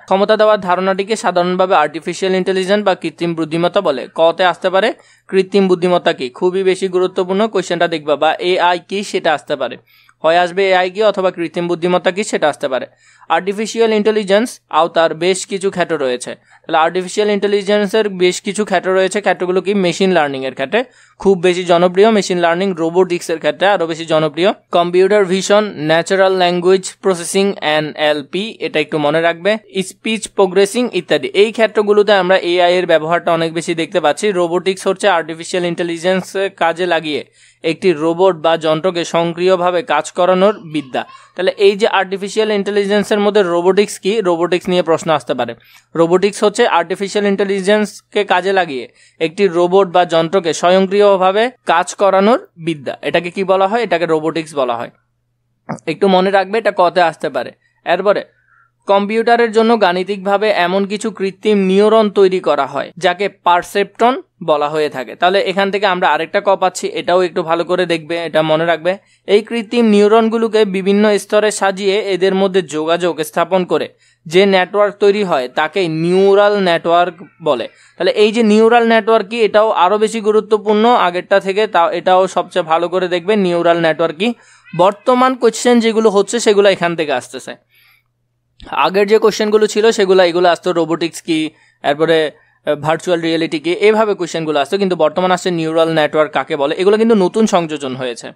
ক্ষমতা দেওয়ার ধারণাটিকে সাধারণভাবে আর্টিফিশিয়াল ইন্টেলিজেন্স বা কৃত্রিম বুদ্ধিমত্তা বলে। কতে আসতে পারে কৃত্রিম বুদ্ধিমত্তা কি? খুবই বেশি গুরুত্বপূর্ণ, কোশ্চেনটা দেখবা। বা AI কি সেটা আসতে পারে, হয় আসবে AI কি, অথবা কৃত্রিম বুদ্ধিমত্তা কি সেটা আসতে পারে। আর্টিফিশিয়াল ইন্টেলিজেন্স আওতার বেশ কিছু ক্ষেত্র রয়েছে। তাহলে আর্টিফিশিয়াল ইন্টেলিজেন্সের বেশ কিছু ক্ষেত্র রয়েছে। ক্ষেত্রগুলো কি? মেশিন লার্নিং এর ক্ষেত্রে খুব বেশি জনপ্রিয়, মেশিন লার্নিং রোবোটিক্সের ক্ষেত্রে আরও বেশি জনপ্রিয়। Computer vision, natural language processing NLP, এটা একটু মনে রাখবে, স্পিচ প্রোগ্রেসিং ইত্যাদি। এই ক্ষেত্রগুলোতে আমরা AI এর ব্যবহারটা অনেক বেশি দেখতে পাচ্ছি। রোবোটিক্স হচ্ছে আর্টিফিশিয়াল ইন্টেলিজেন্স কাজে লাগিয়ে একটি রোবট বা যন্ত্রকে সক্রিয়ভাবে কাজ করানোর বিদ্যা। তাহলে এই যে আর্টিফিশিয়াল ইন্টেলিজেন্সের মধ্যে রোবোটিক্স কি, রোবোটিক্স নিয়ে প্রশ্ন আসতে পারে। রোবোটিক্স হচ্ছে আর্টিফিশিয়াল ইন্টেলিজেন্সকে কাজে লাগিয়ে একটি রোবট বা যন্ত্রকে স্বয়ংক্রিয়ভাবে কাজ করানোর বিদ্যা। এটাকে কি বলা হয়? এটাকে রোবোটিক্স বলা হয়। একটু মনে রাখবে, এটা কতে আসতে পারে। এরপরে কম্পিউটারের জন্য গাণিতিকভাবে এমন কিছু কৃত্রিম নিউরন তৈরি করা হয় যাকে পারসেপ্ট্রন বলা হয়ে থাকে। তাহলে এখান থেকে আমরা আরেকটা পাচ্ছি, এটাও একটু ভালো করে দেখবে, এটা মনে রাখবে। এই কৃত্রিম নিউরনগুলোকে বিভিন্ন স্তরে সাজিয়ে এদের মধ্যে যোগাযোগ স্থাপন করে যে নেটওয়ার্ক তৈরি হয় তাকে নিউরাল নেটওয়ার্ক বলে। তাহলে এই যে নিউরাল নেটওয়ার্ক কি, এটাও আরও বেশি গুরুত্বপূর্ণ আগেরটা থেকে, এটাও সবচেয়ে ভালো করে দেখবে নিউরাল নেটওয়ার্ক কি। বর্তমান কোয়েশ্চেন যেগুলো হচ্ছে সেগুলো এখান থেকে আসতেছে। আগের যে কোশ্চেনগুলো ছিল এগুলো আসতো রোবোটিক্স কি, এরপরে ভার্চুয়াল রিয়েলিটি কি, এইভাবে কোশ্চেনগুলো আসতো। কিন্তু বর্তমান আসছে নিউরাল নেটওয়ার্ক কাকে বলে। এগুলো কিন্তু নতুন সংযোজন হয়েছে,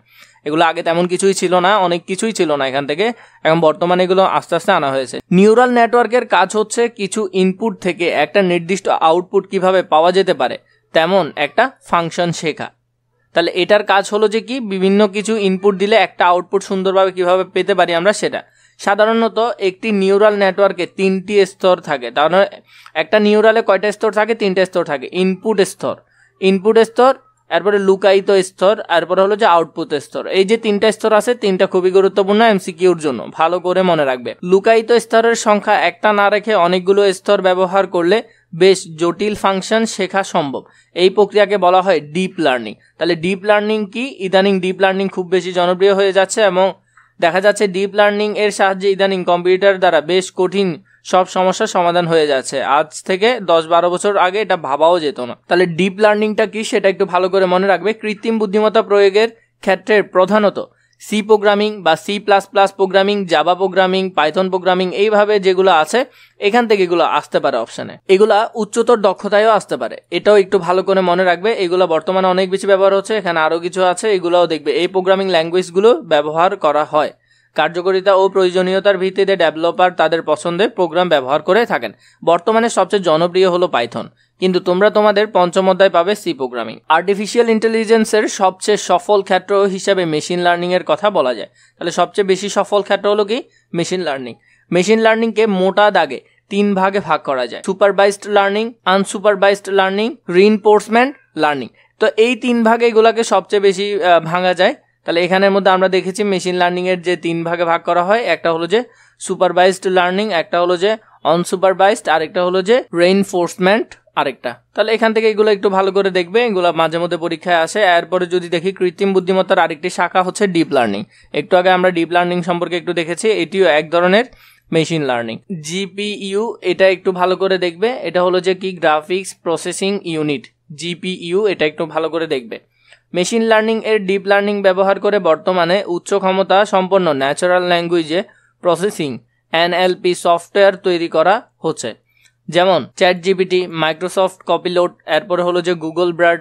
এগুলো আগে তেমন কিছুই ছিল না, অনেক কিছুই ছিল না এখান থেকে, এখন বর্তমানে এগুলো আস্তে আস্তে আনা হয়েছে। নিউরাল নেটওয়ার্কের কাজ হচ্ছে কিছু ইনপুট থেকে একটা নির্দিষ্ট আউটপুট কিভাবে পাওয়া যেতে পারে তেমন একটা ফাংশন শেখা। তাহলে এটার কাজ হলো যে কি, বিভিন্ন কিছু ইনপুট দিলে একটা আউটপুট সুন্দরভাবে কিভাবে পেতে পারি আমরা সেটা। সাধারণত একটি নিউরাল নেটওয়ার্কে 3টি স্তর থাকে। তাহলে একটা নিউরালে কয়টা স্তর থাকে? 3টে স্তর থাকে। ইনপুট স্তর, এরপরে লুকায়িত স্তর, এরপরে হলো যে আউটপুট স্তর। এই যে 3টা স্তর আছে, 3টা খুবই গুরুত্বপূর্ণ MCQর জন্য, ভালো করে মনে রাখবে। লুকায়িত স্তরের সংখ্যা একটা না রেখে অনেকগুলো স্তর ব্যবহার করলে বেশ জটিল ফাংশন শেখা সম্ভব। এই প্রক্রিয়াকে বলা হয় ডিপ লার্নিং। তাহলে ডিপ লার্নিং কি? ইদানিং ডিপ লার্নিং খুব বেশি জনপ্রিয় হয়ে যাচ্ছে এবং দেখা যাচ্ছে ডিপ লার্নিং এর সাহায্যে ইদানিং কম্পিউটার দ্বারা বেশ কঠিন সব সমস্যার সমাধান হয়ে যাচ্ছে। আজ থেকে 10-12 বছর আগে এটা ভাবাও যেত না। তাহলে ডিপ লার্নিংটা কি সেটা একটু ভালো করে মনে রাখবে। কৃত্রিম বুদ্ধিমত্তা প্রয়োগের ক্ষেত্রে প্রধানত সি প্রোগ্রামিং বা C++ programming, Java programming, Python programming, এইভাবে যেগুলো আছে এখান থেকে এগুলো আসতে পারে অপশানে। এগুলা উচ্চতর দক্ষতায়ও আসতে পারে, এটাও একটু ভালো করে মনে রাখবে। এগুলো বর্তমানে অনেক বেশি ব্যবহার হচ্ছে, এখানে আরও কিছু আছে, এগুলোও দেখবে। এই প্রোগ্রামিং ল্যাঙ্গুয়েজগুলো ব্যবহার করা হয় কার্যকারিতা ও প্রয়োজনীয়তার ভিত্তিতে। ডেভেলপার তাদের পছন্দের প্রোগ্রাম ব্যবহার করে থাকেন। বর্তমানে সবচেয়ে জনপ্রিয় হলো পাইথন, কিন্তু তোমরা তোমাদের পঞ্চম অধ্যায় পাবে সি প্রোগ্রামিং। আর্টিফিশিয়াল ইন্টেলিজেন্সের সবচেয়ে সফল ক্ষেত্র হিসাবে মেশিন লার্নিং এর কথা বলা যায়। তাহলে সবচেয়ে বেশি সফল ক্ষেত্র হলো কি? Machine learning. মেশিন লার্নিংকে মোটা দাগে 3 ভাগে ভাগ করা যায়: supervised learning, unsupervised learning, reinforcement learning. তো এই 3 ভাগে এগুলাকে সবচেয়ে বেশি ভাঙা যায়। তাহলে এখানের মধ্যে আমরা দেখেছি মেশিন লার্নিং এর যে 3 ভাগে ভাগ করা হয়, একটা হলো যে সুপারভাইজড লার্নিং, একটা হলো যে আনসুপারভাইজড, আরেকটা হলো যে রিইনফোর্সমেন্ট আরেকটা। তাহলে এখান থেকে এগুলো একটু ভালো করে দেখবে, এগুলো মাঝে মধ্যে পরীক্ষায় আসে। এরপরে যদি দেখি কৃত্রিম বুদ্ধিমত্তার আরেকটি শাখা হচ্ছে ডিপ লার্নিং। একটু আগে আমরা ডিপ লার্নিং সম্পর্কে একটু দেখেছি, এটিও এক ধরনের মেশিন লার্নিং। GPU, এটা একটু ভালো করে দেখবে, এটা হলো যে কি? গ্রাফিক্স প্রসেসিং ইউনিট, GPU, এটা একটু ভালো করে দেখবে। মেশিন লার্নিং এর ডিপ লার্নিং ব্যবহার করে বর্তমানে উচ্চ ক্ষমতা সম্পন্ন ন্যাচারাল ল্যাঙ্গুয়েজে প্রসেসিং NLP সফটওয়্যার তৈরি করা হচ্ছে, যেমন ChatGPT, মাইক্রোসফট কপিলোট, এরপরে হলো যে গুগল ব্রাড।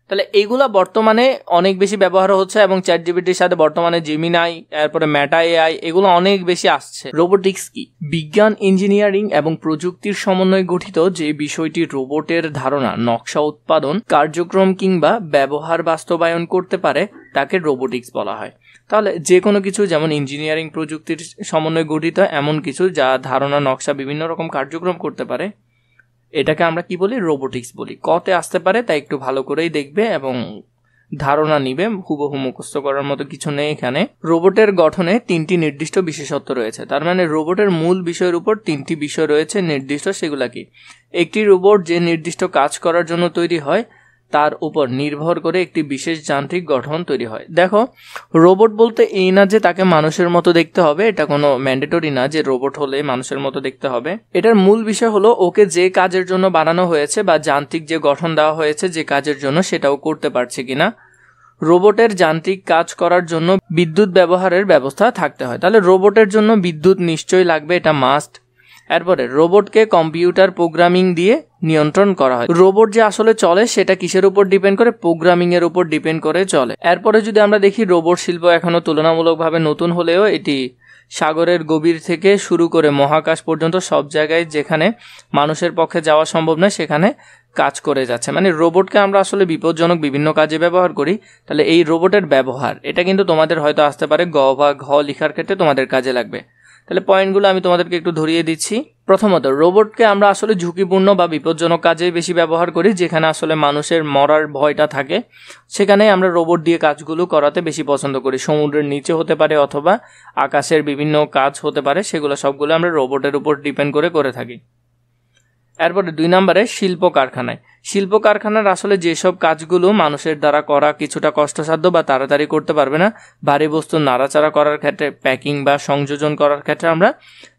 তাহলে এইগুলা বর্তমানে অনেক বেশি ব্যবহার হচ্ছে এবং ChatGPTর সাথে বর্তমানে জেমিনাই, এরপরে মেটা AI, এগুলো অনেক বেশি আসছে। রোবোটিক্স কি? বিজ্ঞান, ইঞ্জিনিয়ারিং এবং প্রযুক্তির সমন্বয়ে গঠিত যে বিষয়টি রোবটের ধারণা, নকশা, উৎপাদন, কার্যক্রম কিংবা ব্যবহার বাস্তবায়ন করতে পারে তাকে রোবোটিক্স বলা হয়। তাহলে যে কোনো কিছু, যেমন ইঞ্জিনিয়ারিং প্রযুক্তির সমন্বয়ে গঠিত এমন কিছু যা ধারণা, নকশা, বিভিন্ন রকম কার্যক্রম করতে পারে, এটাকে আমরা কি বলি? রোবোটিক্স বলি। কতে আসতে পারে তাই একটু ভালো করেই দেখবে এবং ধারণা নিবে, হুবহু মুখস্থ করার মতো কিছু নেই এখানে। রোবটের গঠনে 3টি নির্দিষ্ট বিশেষত্ব রয়েছে, তার মানে রোবটের মূল বিষয়ের উপর 3টি বিষয় রয়েছে নির্দিষ্ট। সেগুলা কি? একটি রোবট যে নির্দিষ্ট কাজ করার জন্য তৈরি হয় তার উপর নির্ভর করে একটি বিশেষ যান্ত্রিক গঠন তৈরি হয়। দেখো, রোবট বলতে এই না যে তাকে মানুষের মতো দেখতে হবে, এটা কোনো ম্যান্ডেটরি না যে রোবট হলে মানুষের মতো দেখতে হবে। এটার মূল বিষয় হলো ওকে যে কাজের জন্য বানানো হয়েছে বা যান্ত্রিক যে গঠন দেওয়া হয়েছে যে কাজের জন্য, সেটাও করতে পারছে কিনা। রোবটের যান্ত্রিক কাজ করার জন্য বিদ্যুৎ ব্যবহারের ব্যবস্থা থাকতে হয়। তাহলে রোবটের জন্য বিদ্যুৎ নিশ্চয়ই লাগবে, এটা মাস্ট। এরপরে রোবটকে কম্পিউটার প্রোগ্রামিং দিয়ে নিয়ন্ত্রণ করা হয়। রোবট যে আসলে চলে সেটা কিসের উপর ডিপেন্ড করে? প্রোগ্রামিং এর উপর ডিপেন্ড করে চলে। এরপরে যদি আমরা দেখি রোবট শিল্প এখনো তুলনামূলকভাবে নতুন হলেও এটি সাগরের গভীর থেকে শুরু করে মহাকাশ পর্যন্ত সব জায়গায় যেখানে মানুষের পক্ষে যাওয়া সম্ভব নয় সেখানে কাজ করে যাচ্ছে। মানে রোবটকে আমরা আসলে বিপজ্জনক বিভিন্ন কাজে ব্যবহার করি। তাহলে এই রোবটের ব্যবহার এটা কিন্তু তোমাদের হয়তো আসতে পারে গ বা ঘ লেখার ক্ষেত্রে তোমাদের কাজে লাগবে। তাহলে পয়েন্টগুলো আমি তোমাদেরকে একটু ধরিয়ে দিচ্ছি। প্রথমত, রোবটকে আমরা আসলে ঝুঁকিপূর্ণ বা বিপজ্জনক কাজে বেশি ব্যবহার করি, যেখানে আসলে মানুষের মরার ভয়টা থাকে সেখানে আমরা রোবট দিয়ে কাজগুলো করাতে বেশি পছন্দ করি। সমুদ্রের নিচে হতে পারে অথবা আকাশের বিভিন্ন কাজ হতে পারে, সেগুলো সবগুলো আমরা রোবটের উপর ডিপেন্ড করে থাকি। এরপরে 2 নম্বরে শিল্প কারখানায়। শিল্প কারখানার আসলে যেসব কাজগুলো মানুষের দ্বারা করা কিছুটা কষ্টসাধ্য বা তাড়াতাড়ি করতে পারবে না, ভারী বস্তু নাড়াচাড়া করার ক্ষেত্রে, প্যাকিং বা সংযোজন করার ক্ষেত্রে আমরা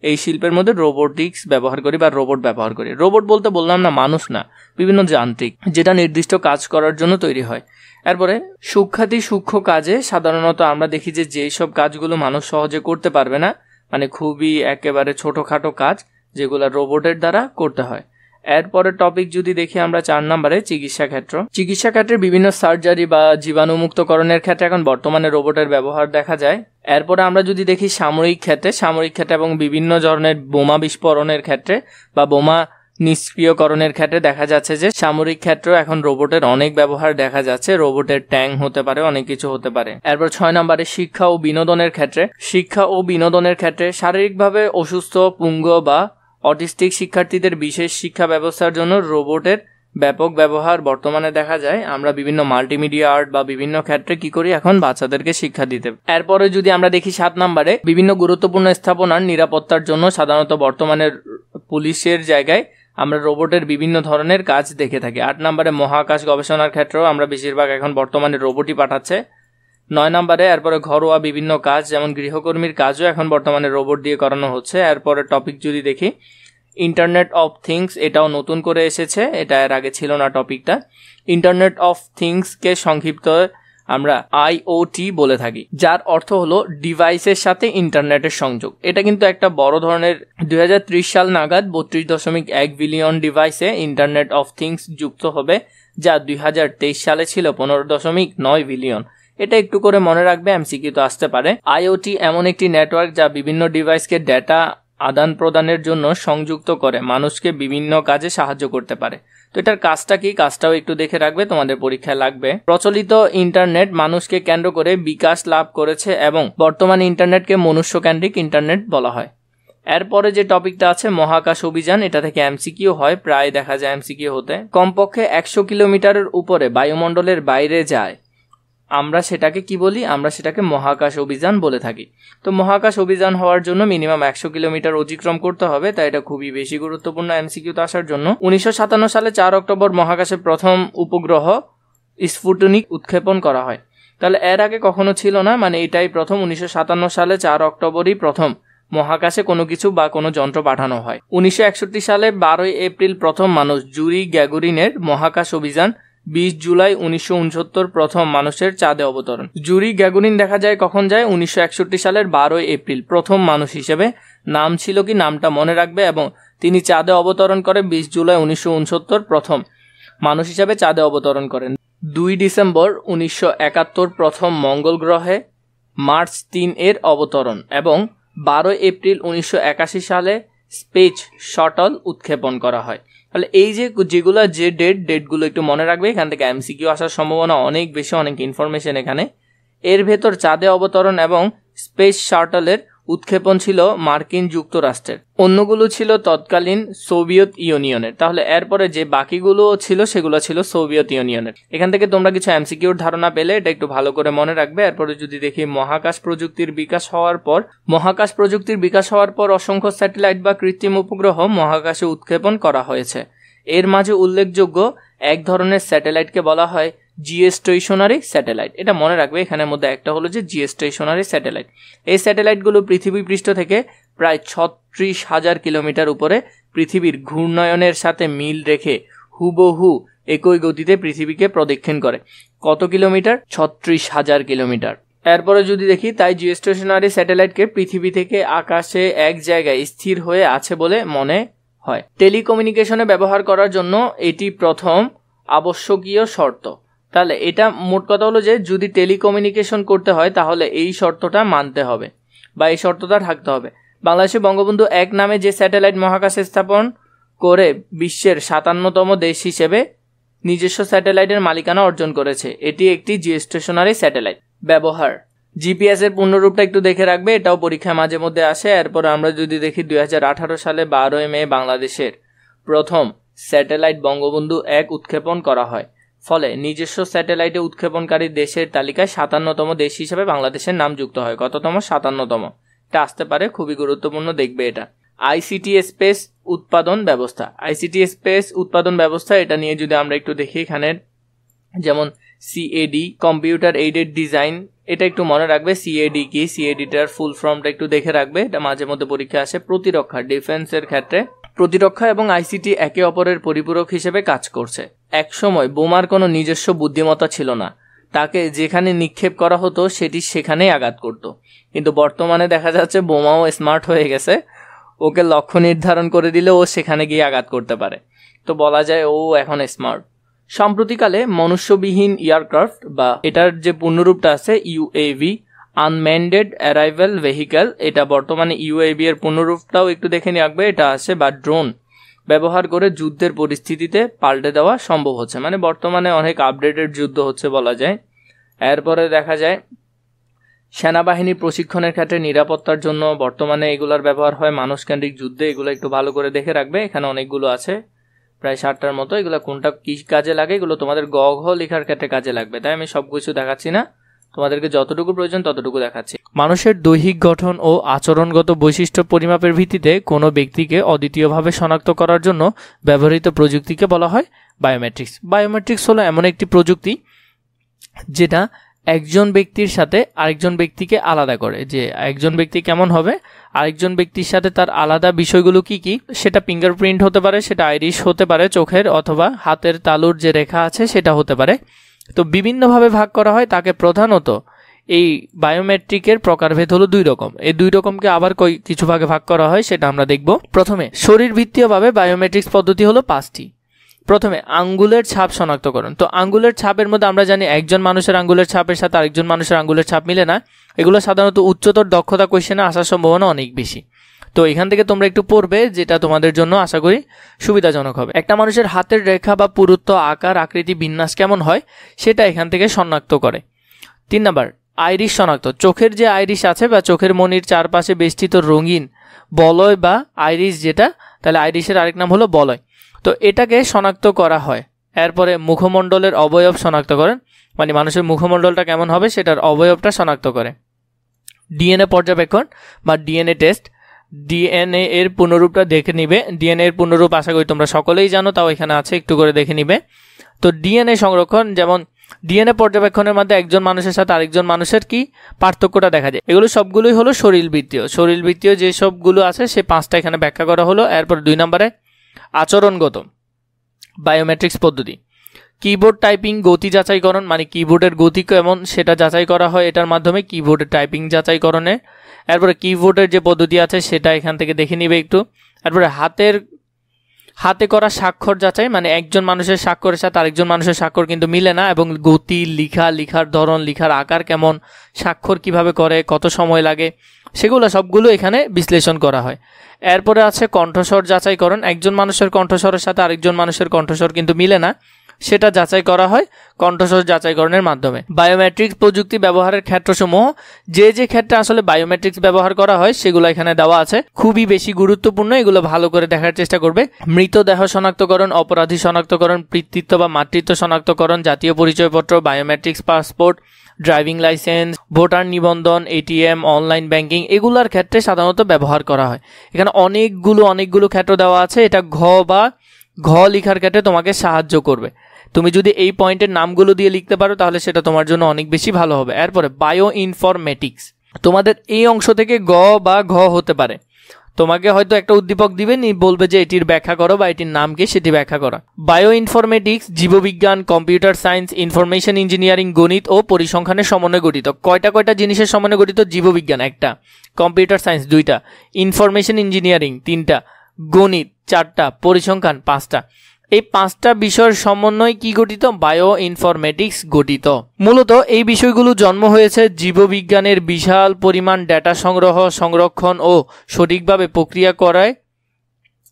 এই শিল্পের মধ্যে রোবোটিক্স ব্যবহার করি বা রোবট ব্যবহার করি। রোবট বলতে বললাম না মানুষ না, বিভিন্ন যান্ত্রিক যেটা নির্দিষ্ট কাজ করার জন্য তৈরি হয়। এরপরে সূক্ষ্ম কাজে সাধারণত আমরা দেখি যে যেসব কাজগুলো মানুষ সহজে করতে পারবে না, মানে খুবই একেবারে ছোটোখাটো কাজ যেগুলো রোবটের দ্বারা করতে হয়। এরপরে টপিক যদি দেখি আমরা 4 নম্বরে চিকিৎসা ক্ষেত্রে বিভিন্ন সার্জারি বা জীবাণুমুক্তকরণের ক্ষেত্রে এখন বর্তমানে রোবটের ব্যবহার দেখা যায়। এরপরে আমরা যদি দেখি সামরিক ক্ষেত্রে এবং বিভিন্ন ধরনের বোমা বিস্ফোরণের ক্ষেত্রে বা বোমা নিষ্ক্রিয়করণের ক্ষেত্রে দেখা যাচ্ছে যে সামরিক ক্ষেত্রেও এখন রোবটের অনেক ব্যবহার দেখা যাচ্ছে। রোবটের ট্যাঙ্ক হতে পারে, অনেক কিছু হতে পারে। এরপর 6 নম্বরে শিক্ষা ও বিনোদনের ক্ষেত্রে শারীরিকভাবে অসুস্থ, পুঙ্গ বা অটিস্টিক শিক্ষার্থীদের বিশেষ শিক্ষা ব্যবস্থার জন্য রোবটের ব্যাপক ব্যবহার বর্তমানে দেখা যায়। আমরা বিভিন্ন মাল্টিমিডিয়া আর্ট বা বিভিন্ন ক্ষেত্রে কি করি এখন বাচ্চাদেরকে শিক্ষা দিতে। এরপরে যদি আমরা দেখি 7 নম্বরে বিভিন্ন গুরুত্বপূর্ণ স্থাপনার নিরাপত্তার জন্য সাধারণত বর্তমানে পুলিশের জায়গায় আমরা রোবটের বিভিন্ন ধরনের কাজ দেখে থাকি। 8 নম্বরে মহাকাশ গবেষণার ক্ষেত্রেও আমরা বেশিরভাগ এখন বর্তমানে রোবটই পাঠাচ্ছে। 9 নম্বরে এরপরে ঘরোয়া বিভিন্ন কাজ যেমন গৃহকর্মীর কাজও এখন বর্তমানে রোবট দিয়ে করানো হচ্ছে। এরপরে টপিক যদি দেখি ইন্টারনেট অফ থিংস, এটাও নতুন করে এসেছে, এটা এর আগে ছিল না টপিকটা। ইন্টারনেট অফ থিংসকে সংক্ষিপ্ত আমরা IoT বলে থাকি, যার অর্থ হলো ডিভাইসের সাথে ইন্টারনেটের সংযোগ। এটা কিন্তু একটা বড় ধরনের 2030 সাল নাগাদ 32.1 বিলিয়ন ডিভাইসে ইন্টারনেট অফ থিংস যুক্ত হবে, যা 2023 সালে ছিল 15.9 বিলিয়ন। এটা একটু করে মনে রাখবে, এমসিকিউ তো আসতে পারে। IoT এমন একটি নেটওয়ার্ক যা বিভিন্ন ডিভাইসকে ডেটা আদান প্রদানের জন্য সংযুক্ত করে মানুষকে বিভিন্ন কাজে সাহায্য করতে পারে। তো এটার কাজটা কি, কাজটাও একটু দেখে রাখবে, তোমাদের পরীক্ষায় লাগবে। প্রচলিত ইন্টারনেট মানুষকে কেন্দ্র করে বিকাশ লাভ করেছে এবং বর্তমানে ইন্টারনেটকে মনুষ্যকেন্দ্রিক ইন্টারনেট বলা হয়। এরপরে যে টপিকটা আছে মহাকাশ অভিযান, এটা থেকে এমসিকিউ হয়, প্রায় দেখা যায় এমসিকিউ হতে। কমপক্ষে 100 কিলোমিটারের উপরে বায়ুমণ্ডলের বাইরে যায়, আমরা সেটাকে কি বলি? আমরা সেটাকে মহাকাশ অভিযান বলে থাকি। তো মহাকাশ অভিযান হওয়ার জন্য মিনিমাম 100 কিলোমিটার অতিক্রম করতে হবে, তাই এটা খুবই বেশি গুরুত্বপূর্ণ এমসিকিউতে আসার জন্য। 1957 সালে 4 অক্টোবর মহাকাশে প্রথম উপগ্রহ স্পুটনিক উৎক্ষেপণ করা হয়। তাহলে এর আগে কখনো ছিল না, মানে এটাই প্রথম। 1957 সালে 4 অক্টোবরই প্রথম মহাকাশে কোনো কিছু বা কোনো যন্ত্র পাঠানো হয়। 1961 সালে 12 এপ্রিল প্রথম মানুষ জুরি গ্যাগুরিনের মহাকাশ অভিযান। 20 জুলাই 1969 প্রথম মানুষের চাঁদে অবতরণ। জুরি গ্যাগুরিন দেখা যায় কখন যায়? 1961 সালের 12 এপ্রিল প্রথম মানুষ হিসেবে। নাম ছিল কি, নামটা মনে রাখবে। এবং তিনি চাঁদে অবতরণ করে 20 জুলাই 1969 প্রথম মানুষ হিসেবে চাঁদে অবতরণ করেন। 2 ডিসেম্বর 1971 প্রথম মঙ্গল গ্রহে মার্চ 3 এর অবতরণ এবং 12 এপ্রিল 1981 সালে স্পেস শটল উৎক্ষেপণ করা হয়। তাহলে এই যেগুলো যে ডেটগুলো একটু মনে রাখবে, এখান থেকে এমসিকিউ আসার সম্ভাবনা অনেক বেশি, অনেক ইনফরমেশন এখানে। এর ভেতর চাঁদে অবতরণ এবং স্পেস শাটলের উৎক্ষেপণ ছিল মার্কিন যুক্তরাষ্ট্রের, অন্যগুলো ছিল তৎকালীন সোভিয়েত ইউনিয়নের। তাহলে এরপরে যে বাকিগুলো ছিল সেগুলো ছিল সোভিয়েত ইউনিয়নের। এখান থেকে তোমরা কিছু এমসিকিউর ধারণা পেলে এটা একটু ভালো করে মনে রাখবে। এরপরে যদি দেখি মহাকাশ প্রযুক্তির বিকাশ হওয়ার পর অসংখ্য স্যাটেলাইট বা কৃত্রিম উপগ্রহ মহাকাশে উৎক্ষেপণ করা হয়েছে। এর মাঝে উল্লেখযোগ্য এক ধরনের স্যাটেলাইটকে বলা হয় জিওস্টেশনারি স্যাটেলাইট। এটা মনে রাখবে, এখানের মধ্যে একটা হলো যে জিওস্টেশনারি স্যাটেলাইট। এই স্যাটেলাইটগুলো পৃথিবী পৃষ্ঠ থেকে প্রায় 36,000 কিলোমিটার উপরে পৃথিবীর ঘূর্ণায়নের সাথে মিল রেখে হুবহু একই গতিতে পৃথিবীকে প্রদক্ষিণ করে। কত কিলোমিটার? 36,000 কিলোমিটার। এরপরে যদি দেখি, তাই জিওস্টেশনারি স্যাটেলাইটকে পৃথিবী থেকে আকাশে এক জায়গায় স্থির হয়ে আছে বলে মনে হয়। টেলিকমিউনিকেশনে ব্যবহার করার জন্য এটি প্রথম আবশ্যকীয় শর্ত। তাহলে এটা মোট কথা হলো যে যদি টেলিকমিউনিকেশন করতে হয় তাহলে এই শর্তটা মানতে হবে বা এই শর্তটা থাকতে হবে। বাংলাদেশে বঙ্গবন্ধু 1 নামে যে স্যাটেলাইট মহাকাশে স্থাপন করে বিশ্বের 57তম দেশ হিসেবে নিজস্ব স্যাটেলাইটের মালিকানা অর্জন করেছে। এটি একটি জিওস্টেশনারি স্যাটেলাইট। ব্যবহার, জিপিএস এর পূর্ণরূপটা একটু দেখে রাখবে, এটাও পরীক্ষায় মাঝে মধ্যে আসে। এরপর আমরা যদি দেখি 2018 সালে 12 মে বাংলাদেশের প্রথম স্যাটেলাইট বঙ্গবন্ধু 1 উৎক্ষেপণ করা হয়। ফলে নিজস্ব স্যাটেলাইটে উৎক্ষেপণকারী দেশের তালিকায় 57তম দেশ হিসেবে বাংলাদেশের নাম যুক্ত হয়। কততম? 57তম। এটা আসতে পারে, খুবই গুরুত্বপূর্ণ, দেখবে এটা। আইসিটি স্পেস উৎপাদন ব্যবস্থা। আইসিটি স্পেস উৎপাদন ব্যবস্থা, এটা নিয়ে যদি আমরা একটু দেখি, এখানে যেমন সিএডি, কম্পিউটার এইডেড ডিজাইন, এটা একটু মনে রাখবে। সিএডি কি, সিএডিটার ফুল ফর্মটা একটু দেখে রাখবে, এটা মাঝে মধ্যে পরীক্ষা আসে। প্রতিরক্ষা, ডিফেন্সের ক্ষেত্রে প্রতিরক্ষা এবং আইসিটি একে অপরের পরিপূরক হিসেবে কাজ করছে। একসময় বোমার কোনো নিজস্ব বুদ্ধিমত্তা ছিল না, তাকে যেখানে নিক্ষেপ করা হতো সেটি সেখানেই আঘাত করত। কিন্তু বর্তমানে দেখা যাচ্ছে বোমাও স্মার্ট হয়ে গেছে, ওকে লক্ষ্য নির্ধারণ করে দিলে ও সেখানে গিয়ে আঘাত করতে পারে। তো বলা যায় ও এখন স্মার্ট। সাম্প্রতিককালে মনুষ্যবিহীন এয়ারক্রাফট বা এটার যে পূর্ণরূপটা আছে ইউএভি, আনম্যান্ডেড অ্যারাইভাল ভেহিক্যাল, এটা বর্তমানে ইউএভি এর পূর্ণরূপটাও একটু দেখে নিয়ে রাখবে, এটা আছে, বা ড্রোন ব্যবহার করে যুদ্ধের পরিস্থিতিতে পাল্টে দেওয়া সম্ভব হচ্ছে। মানে বর্তমানে অনেক আপডেটেড যুদ্ধ হচ্ছে বলা যায়। এরপরে দেখা যায় সেনাবাহিনীর প্রশিক্ষণের ক্ষেত্রে নিরাপত্তার জন্য বর্তমানে এগুলোর ব্যবহার হয় মানুষকেন্দ্রিক যুদ্ধে। এগুলো একটু ভালো করে দেখে রাখবে, এখানে অনেকগুলো আছে, প্রায় 60টার মতো। এগুলো কোনটা কি কাজে লাগে, এগুলো তোমাদের গ ঘ লেখার ক্ষেত্রে কাজে লাগবে, তাই আমি সব কিছু দেখাচ্ছি না, তোমাদেরকে যতটুকু প্রয়োজন ততটুকু দেখাচ্ছি। মানুষের দৈহিক গঠন ও আচরণগত বৈশিষ্ট্য পরিমাপের ভিত্তিতে কোনো ব্যক্তিকে অদ্বিতীয়ভাবে শনাক্ত করার জন্য ব্যবহৃত প্রযুক্তিকে বলা হয় বায়োমেট্রিক্স। বায়োমেট্রিক্স হলো এমন একটি প্রযুক্তি যেটা একজন ব্যক্তির সাথে আরেকজন ব্যক্তিকে আলাদা করে, যে একজন ব্যক্তি কেমন হবে, আরেকজন ব্যক্তির সাথে তার আলাদা বিষয়গুলো কি কি, সেটা ফিঙ্গারপ্রিন্ট হতে পারে, সেটা আইরিশ হতে পারে চোখের, অথবা হাতের তালুর যে রেখা আছে সেটা হতে পারে। তো বিভিন্নভাবে ভাগ করা হয় তাকে। প্রধানত এই বায়োমেট্রিকের প্রকারভেদ হলো 2 রকম। এই 2 রকমকে আবার কিছু ভাগে ভাগ করা হয়, সেটা আমরা দেখব। প্রথমে শরীর ভিত্তিকভাবে বায়োমেট্রিক্স পদ্ধতি হলো 5টি। প্রথমে আঙ্গুলের ছাপ শনাক্তকরণ। তো আঙ্গুলের ছাপের মধ্যে আমরা জানি একজন মানুষের আঙ্গুলের ছাপের সাথে আরেকজন মানুষের আঙ্গুলের ছাপ মিলে না। এগুলো সাধারণত উচ্চতর দক্ষতা কোয়েশ্চেনে আসার সম্ভাবনা অনেক বেশি। তো এখান থেকে তোমরা একটু পড়বে, যেটা তোমাদের জন্য আশা করি সুবিধাজনক হবে। একটা মানুষের হাতের রেখা বা পুরুত্ব, আকার, আকৃতি, বিন্যাস কেমন হয় সেটা এখান থেকে শনাক্ত করে। 3 নাম্বার আইরিশ শনাক্ত। চোখের যে আইরিশ আছে বা চোখের মণির চারপাশে বেষ্টিত রঙিন বলয় বা আইরিশ যেটা, তাহলে আইরিশের আরেক নাম হলো বলয়। তো এটাকে শনাক্ত করা হয়। এরপরে মুখমণ্ডলের অবয়ব শনাক্তকরণ, মানে মানুষের মুখমণ্ডলটা কেমন হবে সেটার অবয়বটা শনাক্ত করে। ডিএনএ পর্যবেক্ষণ বা ডিএনএ টেস্ট। ডিএনএ এর পূর্ণরূপটা দেখে নিবে। ডিএনএ এর পূর্ণরূপ আশা করি তোমরা সকলেই জানো, তাও এখানে আছে, একটু করে দেখে নিবে। তো ডিএনএ সংরক্ষণ, যেমন ডিএনএ পর্যবেক্ষণের মধ্যে একজন মানুষের সাথে আরেকজন মানুষের কি পার্থক্যটা দেখা যায়। এগুলো সবগুলোই হলো শরীরবৃত্তীয়। শরীরবৃত্তীয় যে সবগুলো আছে সে 5টা এখানে ব্যাখ্যা করা হলো। এরপর 2 নম্বরে আচরণগত বায়োমেট্রিক্স পদ্ধতি। কিবোর্ড টাইপিং গতি যাচাইকরণ, মানে কিবোর্ডের গতি কেমন সেটা যাচাই করা হয় এটার মাধ্যমে, কিবোর্ডের টাইপিং যাচাইকরণে। এরপরে কিবোর্ডের যে পদ্ধতি আছে সেটা এখান থেকে দেখে নিবে একটু। এরপরে হাতে করা স্বাক্ষর যাচাই, মানে একজন মানুষের স্বাক্ষরের সাথে আরেকজন মানুষের স্বাক্ষর কিন্তু মিলে না, এবং গতি, লেখার ধরন, লেখার আকার কেমন, স্বাক্ষর কিভাবে করে, কত সময় লাগে, সেগুলো সবগুলো এখানে বিশ্লেষণ করা হয়। এরপরে আছে কণ্ঠস্বর যাচাইকরণ। একজন মানুষের কণ্ঠস্বরের সাথে আরেকজন মানুষের কণ্ঠস্বর কিন্তু মিলে না, সেটা যাচাই করা হয় কণ্ঠস্বর যাচাইকরণের মাধ্যমে। বায়োমেট্রিক্স প্রযুক্তি ব্যবহারের ক্ষেত্রসমূহ, যে ক্ষেত্রে আসলে বায়োমেট্রিক্স ব্যবহার করা হয় সেগুলো এখানে দেওয়া আছে, খুবই বেশি গুরুত্বপূর্ণ, এগুলো ভালো করে দেখার চেষ্টা করবে। মৃতদেহ শনাক্তকরণ, অপরাধী শনাক্তকরণ, পিতৃত্ব বা মাতৃত্ব শনাক্তকরণ, জাতীয় পরিচয়পত্র, biometrics passport, driving licence, voter নিবন্ধন, এটিএম, অনলাইন ব্যাংকিং, এগুলোর ক্ষেত্রে সাধারণত ব্যবহার করা হয়। এখানে অনেকগুলো ক্ষেত্র দেওয়া আছে। এটা ঘ লেখার ক্ষেত্রে তোমাকে সাহায্য করবে। তুমি যদি এই পয়েন্টের নামগুলো দিয়ে লিখতে পারো তাহলে সেটা তোমার জন্য অনেক বেশি ভালো হবে। এরপরে বায়ো ইনফরমেটিক্স, তোমাদের এই অংশ থেকে গ বা ঘ হতে পারে। তোমাকে হয়তো একটা উদ্দীপক দিবে, বলবে যে এটির ব্যাখ্যা করো বা এটির নাম কি সেটি ব্যাখ্যা করা। বায়ো ইনফরমেটিক্স জীববিজ্ঞান, কম্পিউটার সায়েন্স, ইনফরমেশন ইঞ্জিনিয়ারিং, গণিত ও পরিসংখ্যানের সমন্বয়ে গঠিত। কয়টা জিনিসের সমন্বয়ে গঠিত? জীববিজ্ঞান একটা, কম্পিউটার সায়েন্স দুইটা, ইনফরমেশন ইঞ্জিনিয়ারিং তিনটা, গণিত চারটা, পরিসংখ্যান পাঁচটা। এই পাঁচটা বিষয়ের সমন্বয় কি গঠিত? বায়ো ইনফরমেটিক্স গঠিত। মূলত এই বিষয়গুলো জন্ম হয়েছে জীববিজ্ঞানের বিশাল পরিমাণ ডেটা সংগ্রহ, সংরক্ষণ ও সঠিকভাবে প্রক্রিয়া করায়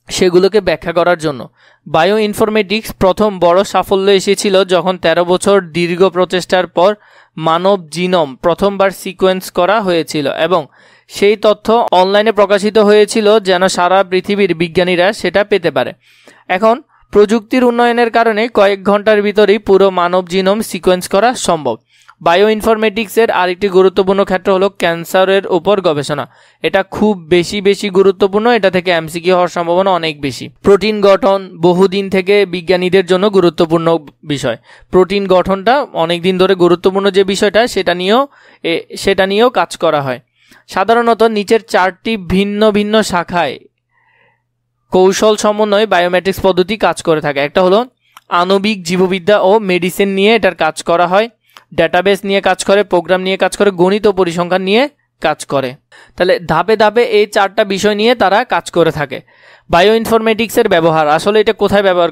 সেগুলোকে ব্যাখ্যা করার জন্য। বায়ো ইনফরমেটিক্স প্রথম বড় সাফল্য এসেছিল যখন 13 বছর দীর্ঘ প্রচেষ্টার পর মানব জিনোম প্রথমবার সিকোয়েন্স করা হয়েছিল এবং সেই তথ্য অনলাইনে প্রকাশিত হয়েছিল যেন সারা পৃথিবীর বিজ্ঞানীরা সেটা পেতে পারে। এখন প্রযুক্তির উন্নয়নের কারণে কয়েক ঘন্টার ভিতরেই পুরো মানব জিনোম সিকোয়েন্স করা সম্ভব। বায়ো ইনফরমেটিক্সের আরেকটি গুরুত্বপূর্ণ ক্ষেত্র হলো ক্যান্সারের উপর গবেষণা। এটা খুব বেশি গুরুত্বপূর্ণ, এটা থেকে এমসিকিউ হওয়ার সম্ভাবনা অনেক বেশি। প্রোটিন গঠন বহুদিন থেকে বিজ্ঞানীদের জন্য গুরুত্বপূর্ণ বিষয়। প্রোটিন গঠনটা অনেক দিন ধরে গুরুত্বপূর্ণ যে বিষয়টা, সেটা নিয়েও কাজ করা হয়। সাধারণত নিচের 4টি ভিন্ন ভিন্ন শাখায় কৌশল সমন্বয়ে বায়োমেট্রিক্স পদ্ধতি কাজ করে থাকে। একটা হলো আণবিক জীববিদ্যা ও মেডিসিন নিয়ে এটার কাজ করা হয়, ডেটাবেস নিয়ে কাজ করে, প্রোগ্রাম নিয়ে কাজ করে, গণিত ও পরিসংখ্যান নিয়ে কাজ করে। তাহলে ধাপে ধাপে এই 4টা বিষয় নিয়ে তারা কাজ করে থাকে। বায়ো ইনফরমেটিক্সের ব্যবহার আসলে এটা কোথায় ব্যবহার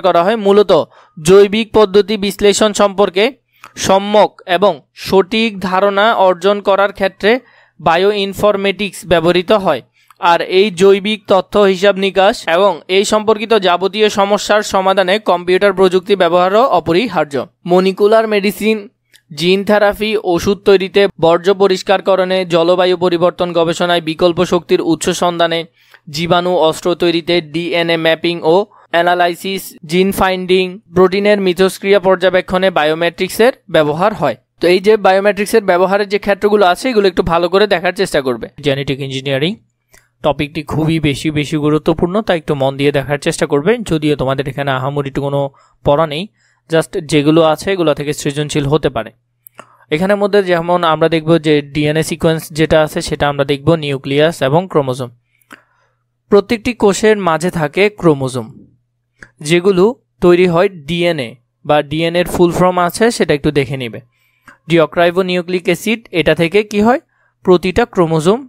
করা হয়? মূলত জৈবিক পদ্ধতি বিশ্লেষণ সম্পর্কে সম্যক এবং সঠিক ধারণা অর্জন করার ক্ষেত্রে বায়ো ইনফরমেটিক্স ব্যবহৃত হয়। আর এই জৈবিক তথ্য হিসাব নিকাশ এবং এই সম্পর্কিত যাবতীয় সমস্যার সমাধানে কম্পিউটার প্রযুক্তি ব্যবহারও অপরিহার্য। মলিকুলার মেডিসিন, জিন থেরাপি, ওষুধ তৈরিতে, বর্জ্য পরিষ্কারকরণে, জলবায়ু পরিবর্তন গবেষণায়, বিকল্প শক্তির উৎস সন্ধানে, জীবাণু অস্ত্র তৈরিতে, ডিএনএ ম্যাপিং ও অ্যানালাইসিস, জিন ফাইন্ডিং, প্রোটিনের মিথস্ক্রিয়া পর্যবেক্ষণে বায়োমেট্রিক্সের ব্যবহার হয়। তো এই যে বায়োমেট্রিক্সের ব্যবহারের যে ক্ষেত্রগুলো আছে এগুলো একটু ভালো করে দেখার চেষ্টা করবে। জেনেটিক ইঞ্জিনিয়ারিং টপিকটি খুবই বেশি গুরুত্বপূর্ণ, তাই একটু মন দিয়ে দেখার চেষ্টা করবে। যদিও তোমাদের এখানে আহামরিটু কোনো পড়া নেই, জাস্ট যেগুলো আছে এগুলো থেকে সৃজনশীল হতে পারে। এখানের মধ্যে যেমন আমরা দেখব যে ডিএনএ সিকোয়েন্স যেটা আছে সেটা আমরা দেখব, নিউক্লিয়াস এবং ক্রোমোজোম। প্রত্যেকটি কোষের মাঝে থাকে ক্রোমোজোম, যেগুলো তৈরি হয় ডিএনএ বা ডিএনএর ফুল ফর্ম আছে সেটা একটু দেখে নিবে। ডিঅক্রাইবোনিউক্লিক অ্যাসিড, এটা থেকে কি হয়? প্রতিটা ক্রোমোজোম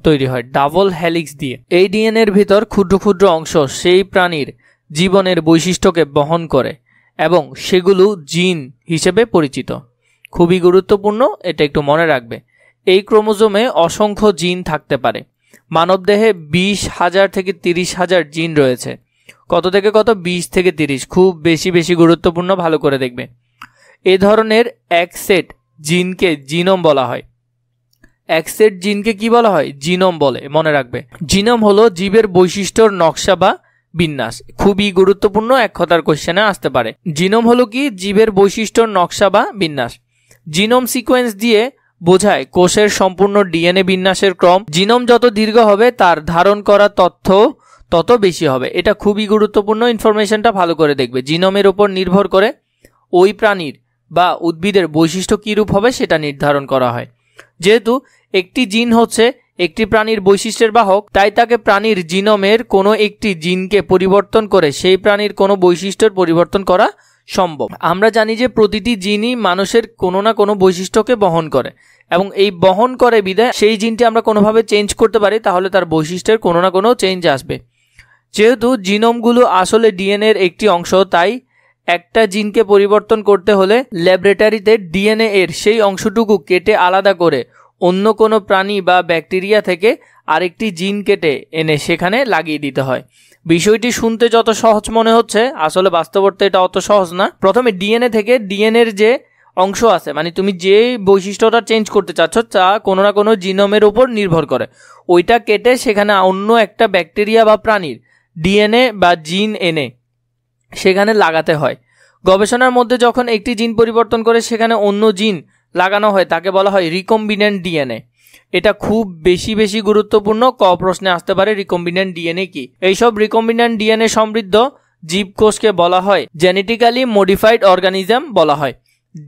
তৈরি হয় ডাবল হেলিক্স দিয়ে। এই ডিএনএর ভিতর ক্ষুদ্র অংশ সেই প্রাণীর জীবনের বৈশিষ্ট্যকে বহন করে এবং সেগুলো জিন হিসেবে পরিচিত। খুবই গুরুত্বপূর্ণ, এটা একটু মনে রাখবে। এই ক্রোমোজোমে অসংখ্য জিন থাকতে পারে। মানবদেহে 20,000 থেকে 30,000 জিন রয়েছে। কত থেকে কত? 20 থেকে 30। খুব বেশি গুরুত্বপূর্ণ, ভালো করে দেখবে। এ ধরনের এক সেট জিনকে জিনোম বলা হয়। এক সেট জিনকে কি বলা হয়? জিনোম বলে, মনে রাখবে। জিনোম হলো জীবের বৈশিষ্ট্যর নকশা বা বিন্যাস। খুবই গুরুত্বপূর্ণ, এক কথার কোশ্চেনে আসতে পারে। জিনোম হলো কি? জীবের বৈশিষ্ট্যর নকশা বা বিন্যাস। জিনোম সিকোয়েন্স দিয়ে বোঝায় কোষের সম্পূর্ণ ডিএনএ বিন্যাসের ক্রম। জিনোম যত দীর্ঘ হবে তার ধারণ করা তথ্য তত বেশি হবে। এটা খুবই গুরুত্বপূর্ণ, ইনফরমেশনটা ভালো করে দেখবে। জিনোমের উপর নির্ভর করে ওই প্রাণীর বা উদ্ভিদের বৈশিষ্ট্য কীরূপ হবে সেটা নির্ধারণ করা হয়। যেহেতু একটি জিন হচ্ছে একটি প্রাণীর বৈশিষ্ট্যের বাহক, তাই তাকে প্রাণীর জিনোমের কোনো একটি জিনকে পরিবর্তন করে সেই প্রাণীর কোনো বৈশিষ্ট্যের পরিবর্তন করা সম্ভব। আমরা জানি যে প্রতিটি জিনই মানুষের কোনো না কোনো বৈশিষ্ট্যকে বহন করে এবং এই বহন করে বিধায় সেই জিনটি আমরা কোনোভাবে চেঞ্জ করতে পারি, তাহলে তার বৈশিষ্ট্যের কোনো না কোনো চেঞ্জ আসবে। যেহেতু জিনোমগুলো আসলে ডিএনএর একটি অংশ, তাই একটা জিনকে পরিবর্তন করতে হলে ল্যাবরেটরিতে ডিএনএ এর সেই অংশটুকু কেটে আলাদা করে অন্য কোনো প্রাণী বা ব্যাকটেরিয়া থেকে আরেকটি জিন কেটে এনে সেখানে লাগিয়ে দিতে হয়। বিষয়টি শুনতে যত সহজ মনে হচ্ছে, আসলে বাস্তবতা এটা অত সহজ না। প্রথমে ডিএনএ থেকে ডিএনএর যে অংশ আছে, মানে তুমি যে বৈশিষ্ট্যটা চেঞ্জ করতে চাচ্ছ তা কোনো না কোনো জিনোমের উপর নির্ভর করে, ওইটা কেটে সেখানে অন্য একটা ব্যাকটেরিয়া বা প্রাণীর ডিএনএ বা জিন এনে সেখানে লাগাতে হয়। গবেষণার মধ্যে যখন একটি জিন পরিবর্তন করে সেখানে অন্য জিন লাগানো হয় তাকে বলা হয় রিকম্বিনেন্ট ডিএনএ। এটা খুব বেশি গুরুত্বপূর্ণ, ক প্রশ্নে আসতে পারে রিকম্বিনেন্ট ডিএনএ কি। এইসব রিকম্বিনেন্ট ডিএনএ সমৃদ্ধ জীবকোষকে বলা হয় জেনেটিক্যালি মডিফাইড অর্গানিজম বলা হয়।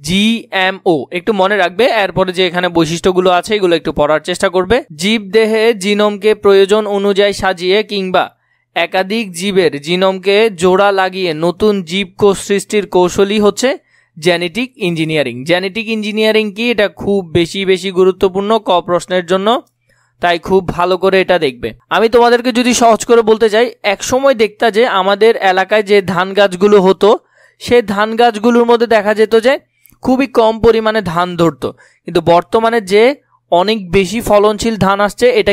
জিএমও একটু মনে রাখবে, এরপরে যে এখানে বৈশিষ্ট্যগুলো আছে এগুলো একটু পড়ার চেষ্টা করবে। জীব দেহে জিনোমকে প্রয়োজন অনুযায়ী সাজিয়ে কিংবা একাধিক জীবের জিনোমকে জোড়া লাগিয়ে নতুন জীবকোষ সৃষ্টির কৌশলই হচ্ছে জেনেটিক ইঞ্জিনিয়ারিং। জেনেটিক ইঞ্জিনিয়ারিং কি, এটা খুব বেশি গুরুত্বপূর্ণ ক প্রশ্নের জন্য, তাই খুব ভালো করে এটা দেখবে। আমি তোমাদেরকে যদি সহজ করে বলতে চাই, এক সময় দেখতা যে আমাদের এলাকায় যে ধান গাছগুলো হতো, সেই ধান গাছগুলোর মধ্যে দেখা যেত যে খুবই কম পরিমাণে ধান ধরতো, কিন্তু বর্তমানে যে অনেক বেশি ফলনশীল ধান আসছে এটা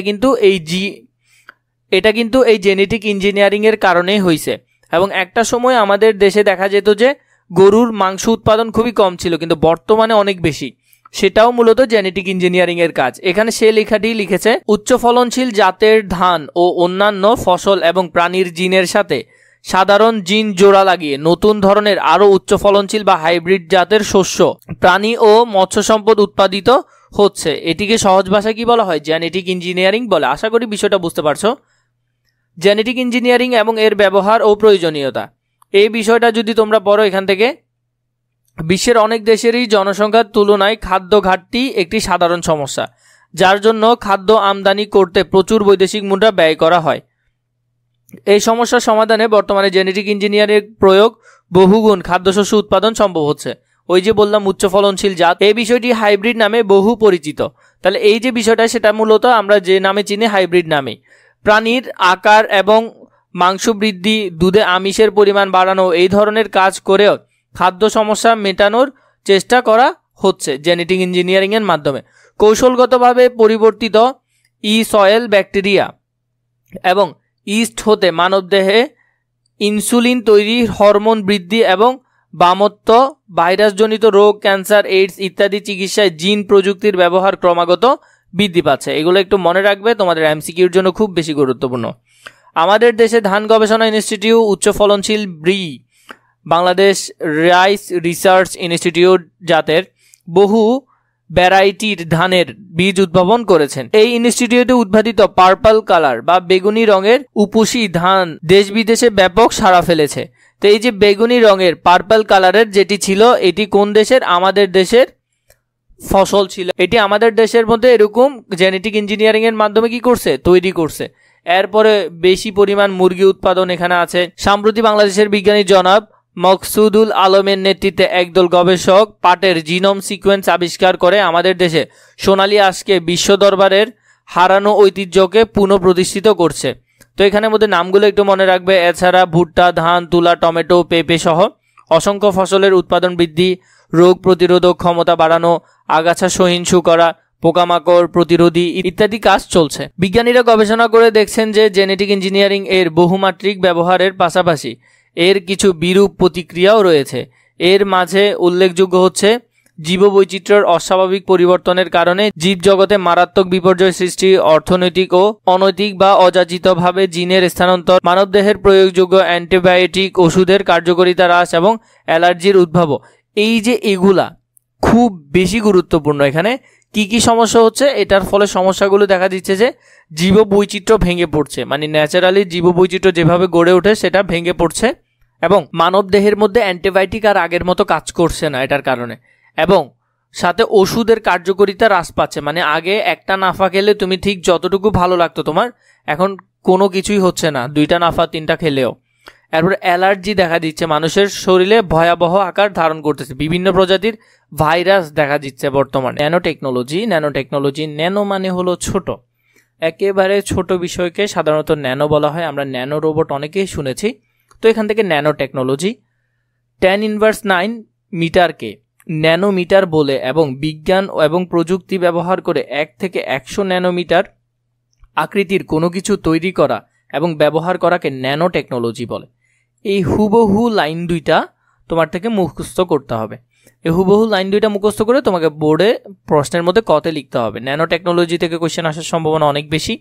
কিন্তু এই জেনেটিক ইঞ্জিনিয়ারিং এর কারণেই হয়েছে। এবং একটা সময় আমাদের দেশে দেখা যেত যে গরুর মাংস উৎপাদন খুবই কম ছিল, কিন্তু বর্তমানে অনেক বেশি, সেটাও মূলত জেনেটিক ইঞ্জিনিয়ারিং এর কাজ। এখানে সে লেখাটি লিখেছে, উচ্চ ফলনশীল জাতের ধান ও অন্যান্য ফসল এবং প্রাণীর জিনের সাথে সাধারণ জিন জোড়া লাগিয়ে নতুন ধরনের আরো উচ্চ ফলনশীল বা হাইব্রিড জাতের শস্য, প্রাণী ও মৎস্য সম্পদ উৎপাদিত হচ্ছে। এটিকে সহজ ভাষায় কি বলা হয়? জেনেটিক ইঞ্জিনিয়ারিং বলে। আশা করি বিষয়টা বুঝতে পারছো। জেনেটিক ইঞ্জিনিয়ারিং এবং এর ব্যবহার ও প্রয়োজনীয়তা, এই বিষয়টা যদি তোমরা পড়ো এখান থেকে, বিশ্বের অনেক দেশেরই জনসংখ্যার তুলনায় খাদ্য ঘাটতি একটি সাধারণ সমস্যা, যার জন্য খাদ্য আমদানি করতে প্রচুর বৈদেশিক মুদ্রা ব্যয় করা হয়। এই সমস্যার সমাধানে বর্তমানে জেনেটিক ইঞ্জিনিয়ারিং প্রয়োগ বহুগুণ খাদ্যশস্য উৎপাদন সম্ভব হচ্ছে। ওই যে বললাম উচ্চ ফলনশীল জাত, এই বিষয়টি হাইব্রিড নামে বহু পরিচিত। তাহলে এই যে বিষয়টা, সেটা মূলত আমরা যে নামে চিনি হাইব্রিড নামে। প্রাণীর আকার এবং মাংস বৃদ্ধি, দুধে আমিষের পরিমাণ বাড়ানো, এই ধরনের কাজ করেও খাদ্য সমস্যা মেটানোর চেষ্টা করা হচ্ছে জেনেটিক ইঞ্জিনিয়ারিং এর মাধ্যমে। কৌশলগতভাবে পরিবর্তিত সয়েল ব্যাকটেরিয়া এবং ইস্ট হতে মানবদেহে ইনসুলিন তৈরি, হরমোন বৃদ্ধি এবং বামত্ব, ভাইরাসজনিত রোগ, ক্যান্সার, এইডস ইত্যাদি চিকিৎসায় জিন প্রযুক্তির ব্যবহার ক্রমাগত বৃদ্ধি পাচ্ছে। এগুলো একটু মনে রাখবে, তোমাদের এমসিকিউর জন্য খুব বেশি গুরুত্বপূর্ণ। আমাদের দেশে ধান গবেষণা ইনস্টিটিউট, উচ্চ ফলনশীল বাংলাদেশ রাইস রিসার্চ ইনস্টিটিউট জাতের বহু ভ্যারাইটির ধানের বীজ উদ্ভাবন করেছেন। এই ইনস্টিটিউটে উৎপাদিত পার্পল কালার বা বেগুনি রঙের উপসী ধান দেশ বিদেশে ব্যাপক সাড়া ফেলেছে। তো এই যে বেগুনি রঙের পার্পল কালারের যেটি ছিল, এটি কোন দেশের? আমাদের দেশের ফসল ছিল। এটি আমাদের দেশের মধ্যে এরকম জেনেটিক ইঞ্জিনিয়ারিং এর মাধ্যমে কি করছে? তৈরি করছে। এরপরে বেশি পরিমাণ মুরগি উৎপাদন এখানে আছে। সাম্প্রতি বাংলাদেশের বিজ্ঞানী জনাব মকসুদুল আলমের নেতৃত্বে একদল গবেষক পাটের জিনোম সিকোয়েন্স আবিষ্কার করে আমাদের দেশে সোনালী আঁশকে বিশ্ব দরবারের হারানো ঐতিহ্যকে পুনঃপ্রতিষ্ঠিত করছে। তো এখানের মধ্যে নামগুলো একটু মনে রাখবে। এছাড়া ভুট্টা, ধান, তুলা, টমেটো, পেঁপে সহ অসংখ্য ফসলের উৎপাদন বৃদ্ধি, রোগ প্রতিরোধক ক্ষমতা বাড়ানো, আগাছা সহিষ্ণু করা, পোকামাকড় প্রতিরোধী ইত্যাদি কাজ চলছে। বিজ্ঞানীরা গবেষণা করে দেখছেন যে জেনেটিক ইঞ্জিনিয়ারিং এর বহুমাত্রিক ব্যবহারের পাশাপাশি এর কিছু বিরূপ প্রতিক্রিয়াও রয়েছে। এর মাঝে উল্লেখযোগ্য হচ্ছে জীববৈচিত্র্যের অস্বাভাবিক পরিবর্তনের কারণে জীবজগতে মারাত্মক বিপর্যয় সৃষ্টি, অর্থনৈতিক ও অনৈতিক বা অযাচিতভাবে জিনের স্থানান্তর, মানবদেহের প্রয়োগযোগ্য অ্যান্টিবায়োটিক ওষুধের কার্যকারিতা হ্রাস এবং অ্যালার্জির উদ্ভব। এই যে এগুলা খুব বেশি গুরুত্বপূর্ণ। এখানে কি কি সমস্যা হচ্ছে, এটার ফলে সমস্যাগুলো দেখা দিচ্ছে যে জীববৈচিত্র্য ভেঙে পড়ছে, মানে ন্যাচারালি জীববৈচিত্র্য যেভাবে গড়ে ওঠে সেটা ভেঙে পড়ছে, এবং মানব দেহের মধ্যে অ্যান্টিবায়োটিক আর আগের মতো কাজ করছে না এটার কারণে, এবং সাথে ওষুধের কার্যকারিতা হ্রাস পাচ্ছে। মানে আগে একটা নাফা খেলে তুমি ঠিক যতটুকু ভালো লাগতো তোমার, এখন কোনো কিছুই হচ্ছে না 2টা নাফা 3টা খেলেও। এরপরে অ্যালার্জি দেখা দিচ্ছে, মানুষের শরীরে ভয়াবহ আকার ধারণ করতেছে, বিভিন্ন প্রজাতির ভাইরাস দেখা দিচ্ছে বর্তমানে। ন্যানো টেকনোলজি, ন্যানো মানে হলো ছোট, একেবারে ছোট বিষয়কে সাধারণত ন্যানো বলা হয়। আমরা ন্যানো রোবট অনেকেই শুনেছি। তো এখান থেকে ন্যানো টেকনোলজি, 10⁻⁹ মিটারকে ন্যানোমিটার বলে এবং বিজ্ঞান এবং প্রযুক্তি ব্যবহার করে 1 থেকে 100 ন্যানোমিটার আকৃতির কোনো কিছু তৈরি করা এবং ব্যবহার করাকে ন্যানো টেকনোলজি বলে। এই হুবহু লাইন 2টা তোমার থেকে মুখস্থ করতে হবে। এই হুবহু লাইন 2টা মুখস্থ করে তোমাকে বোর্ডে প্রশ্নের মধ্যে কতে লিখতে হবে। ন্যানো টেকনোলজি থেকে কোশ্চেন আসার সম্ভাবনা অনেক বেশি,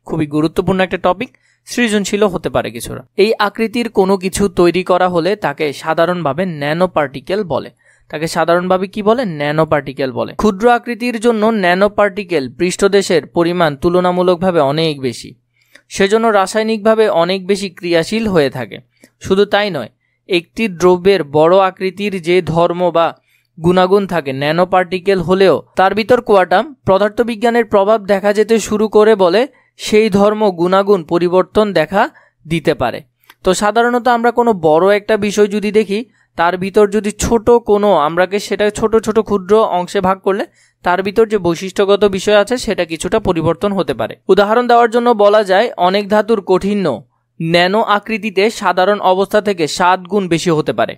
খুবই গুরুত্বপূর্ণ একটা টপিক, সৃজনশীলও হতে পারে কিছুটা। এই আকৃতির কোনো কিছু তৈরি করা হলে তাকে সাধারণভাবে ন্যানো পার্টিকেল বলে। তাকে সাধারণভাবে কি বলে? ন্যানো পার্টিকেল বলে। ক্ষুদ্র আকৃতির জন্য ন্যানো পার্টিকেল পৃষ্ঠদেশের পরিমাণ তুলনামূলকভাবে অনেক বেশি, সেজন্য রাসায়নিকভাবে অনেক বেশি ক্রিয়াশীল হয়ে থাকে। শুধু তাই নয়, একটি দ্রব্যের বড় আকৃতির যে ধর্ম বা গুণাগুণ থাকে ন্যানো পার্টিকেল হলেও তার ভিতর কোয়ান্টাম পদার্থবিজ্ঞানের প্রভাব দেখা যেতে শুরু করে বলে সেই ধর্ম গুণাগুণ পরিবর্তন দেখা দিতে পারে। তো সাধারণত আমরা কোনো বড় একটা বিষয় যদি দেখি, তার ভিতর যদি ছোট কোনো আমরাকে সেটা ছোট ছোট ক্ষুদ্র অংশে ভাগ করলে তার ভিতর যে বৈশিষ্ট্যগত বিষয় আছে সেটা কিছুটা পরিবর্তন হতে পারে। উদাহরণ দেওয়ার জন্য বলা যায় অনেক ধাতুর কাঠিন্য ন্যানো আকৃতিতে সাধারণ অবস্থা থেকে 7 গুণ বেশি হতে পারে।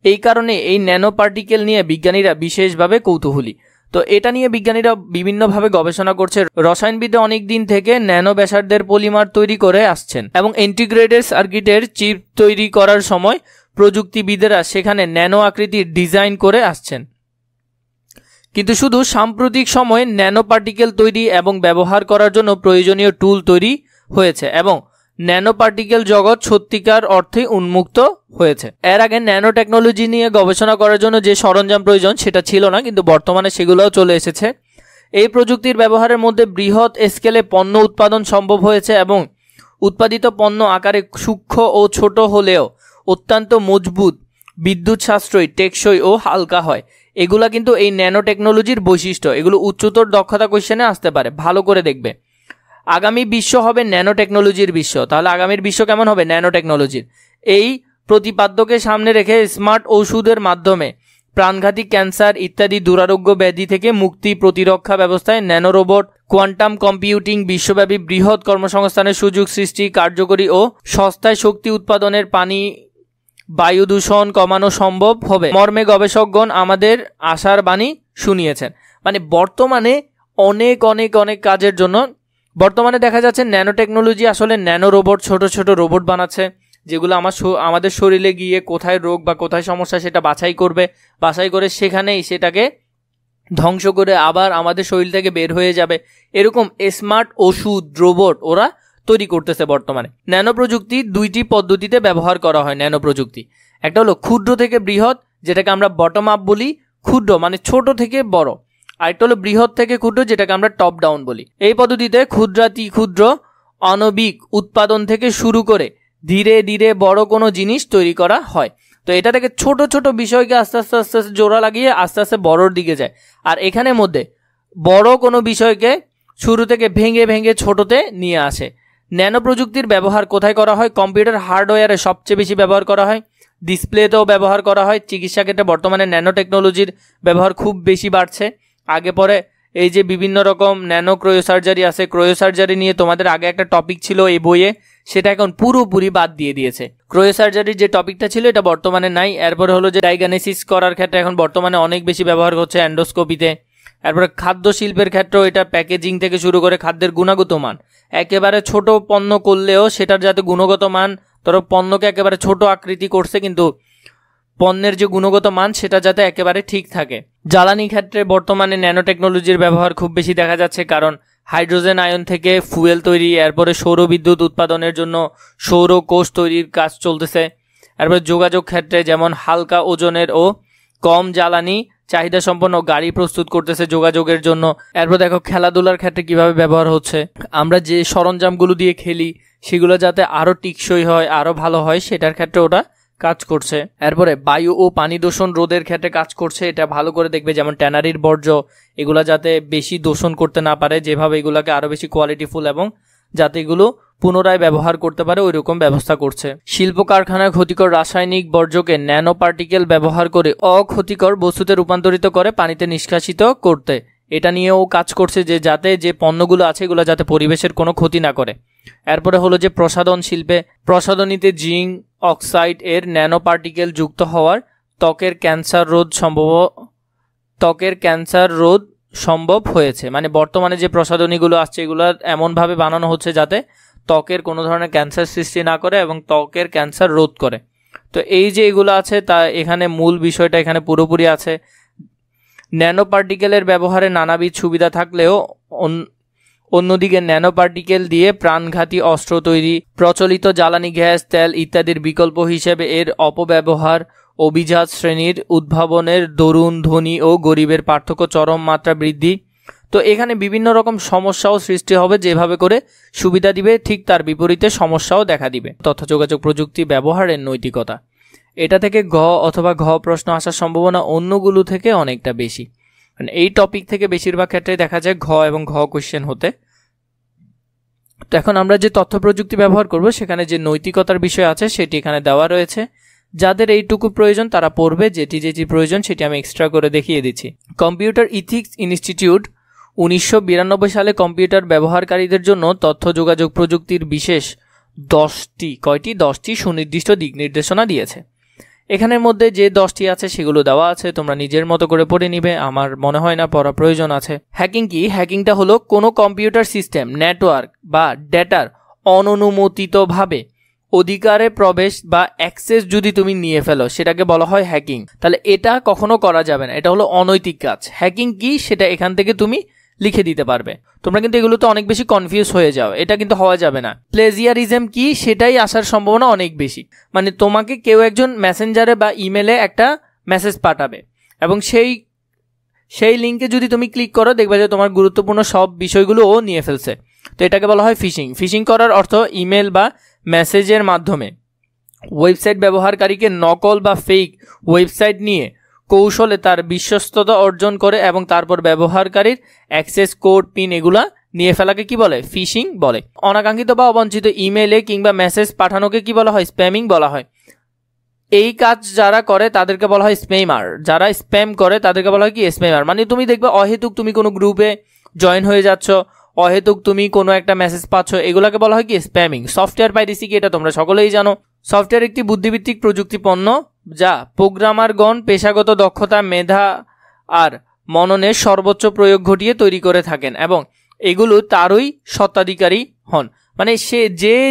এই কারণে এই ন্যানো পার্টিকেল নিয়ে বিজ্ঞানীরা বিশেষভাবে কৌতূহলী। তো এটা নিয়ে বিজ্ঞানীরা বিভিন্নভাবে গবেষণা করছে। রসায়নবিদরা অনেক দিন থেকে ন্যানো ব্যাসার্ধের পলিমার তৈরি করে আসছেন এবং ইন্টিগ্রেটেড সার্কিটের চিপ তৈরি করার সময় প্রযুক্তিবিদেরা সেখানে ন্যানো আকৃতির ডিজাইন করে আসছেন। কিন্তু শুধু সাম্প্রতিক সময়ে ন্যানো পার্টিকেল তৈরি এবং ব্যবহার করার জন্য প্রয়োজনীয় টুল তৈরি হয়েছে এবং ন্যানো পার্টিকেল জগৎ সত্যিকার অর্থে উন্মুক্ত হয়েছে। এর আগে ন্যানো টেকনোলজি নিয়ে গবেষণা করার জন্য যে সরঞ্জাম প্রয়োজন সেটা ছিল না, কিন্তু বর্তমানে সেগুলোও চলে এসেছে। এই প্রযুক্তির ব্যবহারের মধ্যে বৃহৎ স্কেলে পণ্য উৎপাদন সম্ভব হয়েছে এবং উৎপাদিত পণ্য আকারে সূক্ষ্ম ও ছোট হলেও অত্যন্ত মজবুত, বিদ্যুৎ সাশ্রয়ী, টেকসই ও হালকা হয়। এগুলা কিন্তু এই ন্যানো টেকনোলজির বৈশিষ্ট্য। এগুলো উচ্চতর দক্ষতা কোশ্চেনে আসতে পারে, ভালো করে দেখবে। আগামী বিশ্ব হবে ন্যানো টেকনোলজির বিশ্ব। তাহলে আগামীর বিশ্ব কেমন হবে? ন্যানো টেকনোলজির। এই প্রতিপাদ্যকে সামনে রেখে স্মার্ট ওষুধের মাধ্যমে প্রাণঘাতী ক্যান্সার ইত্যাদি দুরারোগ্য ব্যাধি থেকে মুক্তি, প্রতিরক্ষা ব্যবস্থায় ন্যানো রোবট, কোয়ান্টাম কম্পিউটিং, বিশ্বব্যাপী বৃহৎ কর্মসংস্থানের সুযোগ সৃষ্টি, কার্যকরী ও সস্তায় শক্তি উৎপাদনের পানি বায়ু দূষণ কমানো সম্ভব হবে মর্মে গবেষকগণ আমাদের আশার বাণী শুনিয়েছেন। মানে বর্তমানে অনেক অনেক অনেক কাজের জন্য বর্তমানে দেখা যাচ্ছে ন্যানো টেকনোলজি আসলে ন্যানো রোবট, ছোট ছোট রোবট বানাচ্ছে যেগুলো আমাদের শরীরে গিয়ে কোথায় রোগ বা কোথায় সমস্যা সেটা বাছাই করে সেখানেই সেটাকে ধ্বংস করে আবার আমাদের শরীর থেকে বের হয়ে যাবে। এরকম স্মার্ট ওষুধ রোবট ওরা তৈরি করতেছে বর্তমানে। ন্যানো প্রযুক্তি 2টি পদ্ধতিতে ব্যবহার করা হয়। ন্যানো প্রযুক্তি একটা হলো ক্ষুদ্র থেকে বৃহৎ, যেটাকে আমরা বটম আপ বলি, ক্ষুদ্র মানে ছোট থেকে বড়। আরেকটা হলো বৃহৎ থেকে ক্ষুদ্র, যেটাকে আমরা টপ ডাউন বলি। এই পদ্ধতিতে ক্ষুদ্রাতি ক্ষুদ্র আণবিক উৎপাদন থেকে শুরু করে ধীরে ধীরে বড় কোনো জিনিস তৈরি করা হয়। তো এটা থেকে ছোট ছোট বিষয়কে আস্তে আস্তে আস্তে আস্তে জোড়া লাগিয়ে আস্তে আস্তে বড়র দিকে যায়। আর এখানের মধ্যে বড় কোনো বিষয়কে শুরু থেকে ভেঙে ভেঙে ছোটতে নিয়ে আসে। ন্যানো প্রযুক্তির ব্যবহার কোথায় করা হয়? কম্পিউটার হার্ডওয়্যারে সবচেয়ে বেশি ব্যবহার করা হয়, ডিসপ্লেতেও ব্যবহার করা হয়। চিকিৎসা ক্ষেত্রে বর্তমানে ন্যানো টেকনোলজির ব্যবহার খুব বেশি বাড়ছে। আগে পরে এই যে বিভিন্ন রকম ন্যানো ক্রায়োসার্জারি আছে, ক্রায়োসার্জারি নিয়ে তোমাদের আগে একটা টপিক ছিল এই বইয়ে, সেটা এখন পুরোপুরি বাদ দিয়ে দিয়েছে। ক্রায়োসার্জারির যে টপিকটা ছিল এটা বর্তমানে নাই। এরপরে হলো যে ডায়াগনোসিস করার ক্ষেত্রে এখন বর্তমানে অনেক বেশি ব্যবহার হচ্ছে এন্ডোস্কোপিতে। এরপরে খাদ্য শিল্পের ক্ষেত্রেও এটা প্যাকেজিং থেকে শুরু করে খাদ্যের গুণগত মান, একেবারে ছোট পণ্য করলেও সেটার যাতে গুণগত মান, ধরো পণ্যকে একেবারে ছোট আকৃতি করছে কিন্তু পণ্যের যে গুণগত মান সেটা যাতে একেবারে ঠিক থাকে। জ্বালানি ক্ষেত্রে বর্তমানে ন্যানো টেকনোলজির ব্যবহার খুব বেশি দেখা যাচ্ছে, কারণ হাইড্রোজেন আয়ন থেকে ফুয়েল তৈরি, এরপরে সৌর বিদ্যুৎ উৎপাদনের জন্য সৌর কোষ তৈরির কাজ চলতেছে। এরপরে যোগাযোগ ক্ষেত্রে যেমন হালকা ওজনের ও কম জ্বালানি চাহিদা সম্পন্ন গাড়ি প্রস্তুত করতেছে যোগাযোগের জন্য। এরপর দেখো খেলাধুলার ক্ষেত্রে কিভাবে ব্যবহার হচ্ছে, আমরা যে সরঞ্জামগুলো দিয়ে খেলি সেগুলো যাতে আরো টিকসই হয়, আরো ভালো হয়, সেটার ক্ষেত্রে ওটা কাজ করছে। এরপরে বায়ু ও পানি দূষণ রোধের ক্ষেত্রে কাজ করছে। এটা ভালো করে দেখবে, যেমন ট্যানারির বর্জ্য এগুলা যাতে বেশি দূষণ করতে না পারে, যেভাবে এগুলাকে আরো বেশি কোয়ালিটিফুল এবং যাতে এগুলো পুনরায় ব্যবহার করতে পারে ওই রকম ব্যবস্থা করছে। শিল্প কারখানায় ক্ষতিকর রাসায়নিক বর্জ্যকে ন্যানো পার্টিকেল ব্যবহার করে অক্ষতিকর বস্তুতে রূপান্তরিত করে পানিতে নিষ্কাশিত করতে এটা নিয়েও কাজ করছে, যে যাতে যে পণ্যগুলো আছে এগুলো যাতে পরিবেশের কোনো ক্ষতি না করে। এরপরে হলো যে প্রসাধন শিল্পে, প্রসাধনীতে জিঙ্ক অক্সাইড এর ন্যানো পার্টিকেল যুক্ত হওয়ার ত্বকের ক্যান্সার রোধ সম্ভব হয়েছে। মানে বর্তমানে যে প্রসাধনীগুলো আসছে এগুলো এমনভাবে বানানো হচ্ছে যাতে ত্বকের কোনো ধরনের ক্যান্সার সৃষ্টি না করে এবং ত্বকের ক্যান্সার রোধ করে। তো এই যে এগুলো আছে তা এখানে মূল বিষয়টা এখানে পুরোপুরি আছে। ন্যানো পার্টিকেলের ব্যবহারে নানাবিধ সুবিধা থাকলেও অন্যদিকে ন্যানো পার্টিকেল দিয়ে প্রাণঘাতী অস্ত্র তৈরি, প্রচলিত জ্বালানি গ্যাস, তেল ইত্যাদির বিকল্প হিসেবে এর অপব্যবহার, অভিজাত শ্রেণীর উদ্ভাবনের দরুন ধনী ও গরিবের পার্থক্য চরম মাত্রা বৃদ্ধি। তো এখানে বিভিন্ন রকম সমস্যাও সৃষ্টি হবে, যেভাবে করে সুবিধা দিবে ঠিক তার বিপরীতে সমস্যাও দেখা দিবে। তথ্য যোগাযোগ প্রযুক্তি ব্যবহারের নৈতিকতা, এটা থেকে ঘ অথবা ঘ প্রশ্ন আসার সম্ভাবনা অন্যগুলো থেকে অনেকটা বেশি। মানে এই টপিক থেকে বেশিরভাগ ক্ষেত্রে দেখা যায় ঘ এবং ঘ কোশ্চেন হতে। তো এখন আমরা যে তথ্য প্রযুক্তি ব্যবহার করব সেখানে যে নৈতিকতার বিষয় আছে সেটি এখানে দেওয়া রয়েছে। যাদের এইটুকু প্রয়োজন তারা পড়বে, যেটি যেটি প্রয়োজন সেটি আমি এক্সট্রা করে দেখিয়ে দিচ্ছি। কম্পিউটার ইথিক্স ইনস্টিটিউট 1992 সালে কম্পিউটার ব্যবহারকারীদের জন্য তথ্য যোগাযোগ প্রযুক্তির বিশেষ 10টি সুনির্দিষ্ট দিক নির্দেশনা দিয়েছে। এখানের মধ্যে যে 10টি আছে সেগুলো দেওয়া আছে, তোমরা নিজের মতো করে পড়ে নিবে, আমার মনে হয় না পড়া প্রয়োজন আছে। হ্যাকিং কি? হ্যাকিংটা হলো কোনো কম্পিউটার সিস্টেম, নেটওয়ার্ক বা ডেটার অননুমোদিতভাবে অধিকারে প্রবেশ বা অ্যাক্সেস যদি তুমি নিয়ে ফেলো সেটাকে বলা হয় হ্যাকিং। তাহলে এটা কখনো করা যাবে না, এটা হলো অনৈতিক কাজ। হ্যাকিং কি সেটা এখান থেকে তুমি লিখে দিতে পারবে। তোমরা কিন্তু এগুলোতে অনেক বেশি কনফিউজ হয়ে যাও, এটা কিন্তু হওয়া যাবে না। প্লেজিয়ারিজম কি সেটাই আসার সম্ভাবনা অনেক বেশি। মানে তোমাকে কেউ একজন মেসেঞ্জারে বা ইমেলে একটা মেসেজ পাঠাবে এবং সেই লিঙ্কে যদি তুমি ক্লিক করো দেখবে যে তোমার গুরুত্বপূর্ণ সব বিষয়গুলো ও নিয়ে ফেলছে। তো এটাকে বলা হয় ফিশিং। ফিশিং করার অর্থ ইমেল বা মেসেজের মাধ্যমে ওয়েবসাইট ব্যবহারকারীকে নকল বা ফেক ওয়েবসাইট নিয়ে কৌশলে তার বিশ্বস্ততা অর্জন করে এবং তারপর ব্যবহারকারীর অ্যাক্সেস কোড, পিন এগুলা নিয়ে ফেলাকে কি বলে? ফিশিং বলে। অনাকাঙ্ক্ষিত বা অবাঞ্ছিত ইমেলে কিংবা মেসেজ পাঠানোকে কি বলা হয়? স্প্যামিং বলা হয়। এই কাজ যারা করে তাদেরকে বলা হয় স্প্যামার। যারা স্প্যাম করে তাদেরকে বলা হয় কি? স্প্যামার। মানে তুমি দেখবে অহেতুক তুমি কোনো গ্রুপে জয়েন হয়ে যাচ্ছ, অহেতুক তুমি কোনো একটা মেসেজ পাচ্ছ, এগুলাকে বলা হয় কি? স্প্যামিং। সফটওয়্যার পাইরেসি কি? এটা তোমরা সকলেই জানো। সফটওয়্যার একটি বুদ্ধিভিত্তিক প্রযুক্তি পণ্য যা প্রোগ্রামারগণ পেশাগত দক্ষতা, মেধা আর মননের সর্বোচ্চ প্রয়োগ ঘটিয়ে তৈরি করে থাকেন এবং এগুলো তারই স্বত্বাধিকারী হন। মানে সে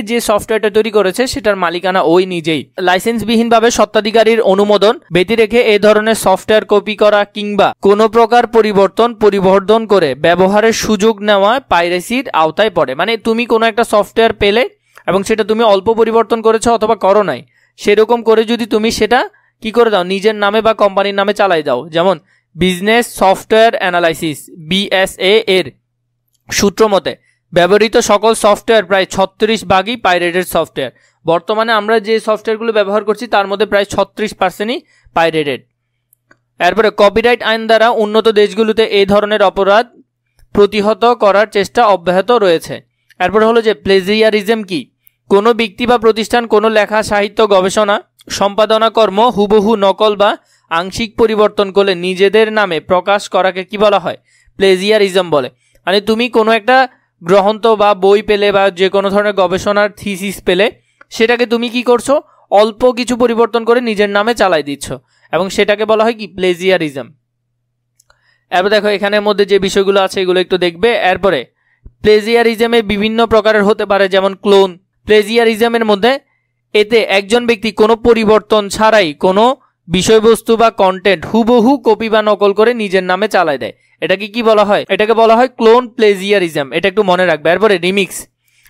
যে সফটওয়্যারটা তৈরি করেছে সেটার মালিকানা ওই নিজেই। লাইসেন্সবিহীনভাবে স্বত্বাধিকারীর অনুমোদন ব্যতি রেখে এই ধরনের সফটওয়্যার কপি করা কিংবা কোনো প্রকার পরিবর্তন করে ব্যবহারের সুযোগ নেওয়া পাইরেসির আওতায় পড়ে। মানে তুমি কোনো একটা সফটওয়্যার পেলে এবং সেটা তুমি অল্প পরিবর্তন করেছো অথবা করো নাই, সেরকম করে যদি তুমি সেটা কি করে দাও? নিজের নামে বা কোম্পানির নামে চালাই দাও। যেমন বিজনেস সফটওয়্যার অ্যানালাইসিস BSA এর সূত্র মতে ব্যবহৃত সকল সফটওয়্যার প্রায় 36% পাইরেটেড সফটওয়্যার। বর্তমানে আমরা যে সফটওয়্যারগুলো ব্যবহার করছি তার মধ্যে প্রায় 36%ই পাইরেটেড। এরপরে কপিরাইট আইন দ্বারা উন্নত দেশগুলোতে এই ধরনের অপরাধ প্রতিহত করার চেষ্টা অব্যাহত রয়েছে। এরপরে হলো যে প্লেজিয়ারিজম কি? কোনো ব্যক্তি বা প্রতিষ্ঠান কোনো লেখা, সাহিত্য, গবেষণা, সম্পাদনা কর্ম হুবহু নকল বা আংশিক পরিবর্তন করে নিজেদের নামে প্রকাশ করাকে কি বলা হয়? প্লেজিয়ারিজম বলে। মানে তুমি কোনো একটা গ্রন্থ বা বই পেলে বা যে কোনো ধরনের গবেষণার থিসিস পেলে সেটাকে তুমি কি করছো? অল্প কিছু পরিবর্তন করে নিজের নামে চালাই দিচ্ছ এবং সেটাকে বলা হয় কি? প্লেজিয়ারিজম। এরপর দেখো এখানের মধ্যে যে বিষয়গুলো আছে এগুলো একটু দেখবে। এরপরে প্লেজিয়ারিজমে বিভিন্ন প্রকারের হতে পারে, যেমন ক্লোন। প্লেজিয়ারিজমের মধ্যে এতে একজন ব্যক্তি কোনো পরিবর্তন ছাড়াই কোনো বিষয়বস্তু বা কন্টেন্ট হুবহু কপি বা নকল করে নিজের নামে চালায় দেয়। এটাকে কি বলা হয়? এটাকে বলা হয় ক্লোন প্লেজিয়ারিজম। এটা একটু মনে রাখবে। এরপরে রিমিক্স,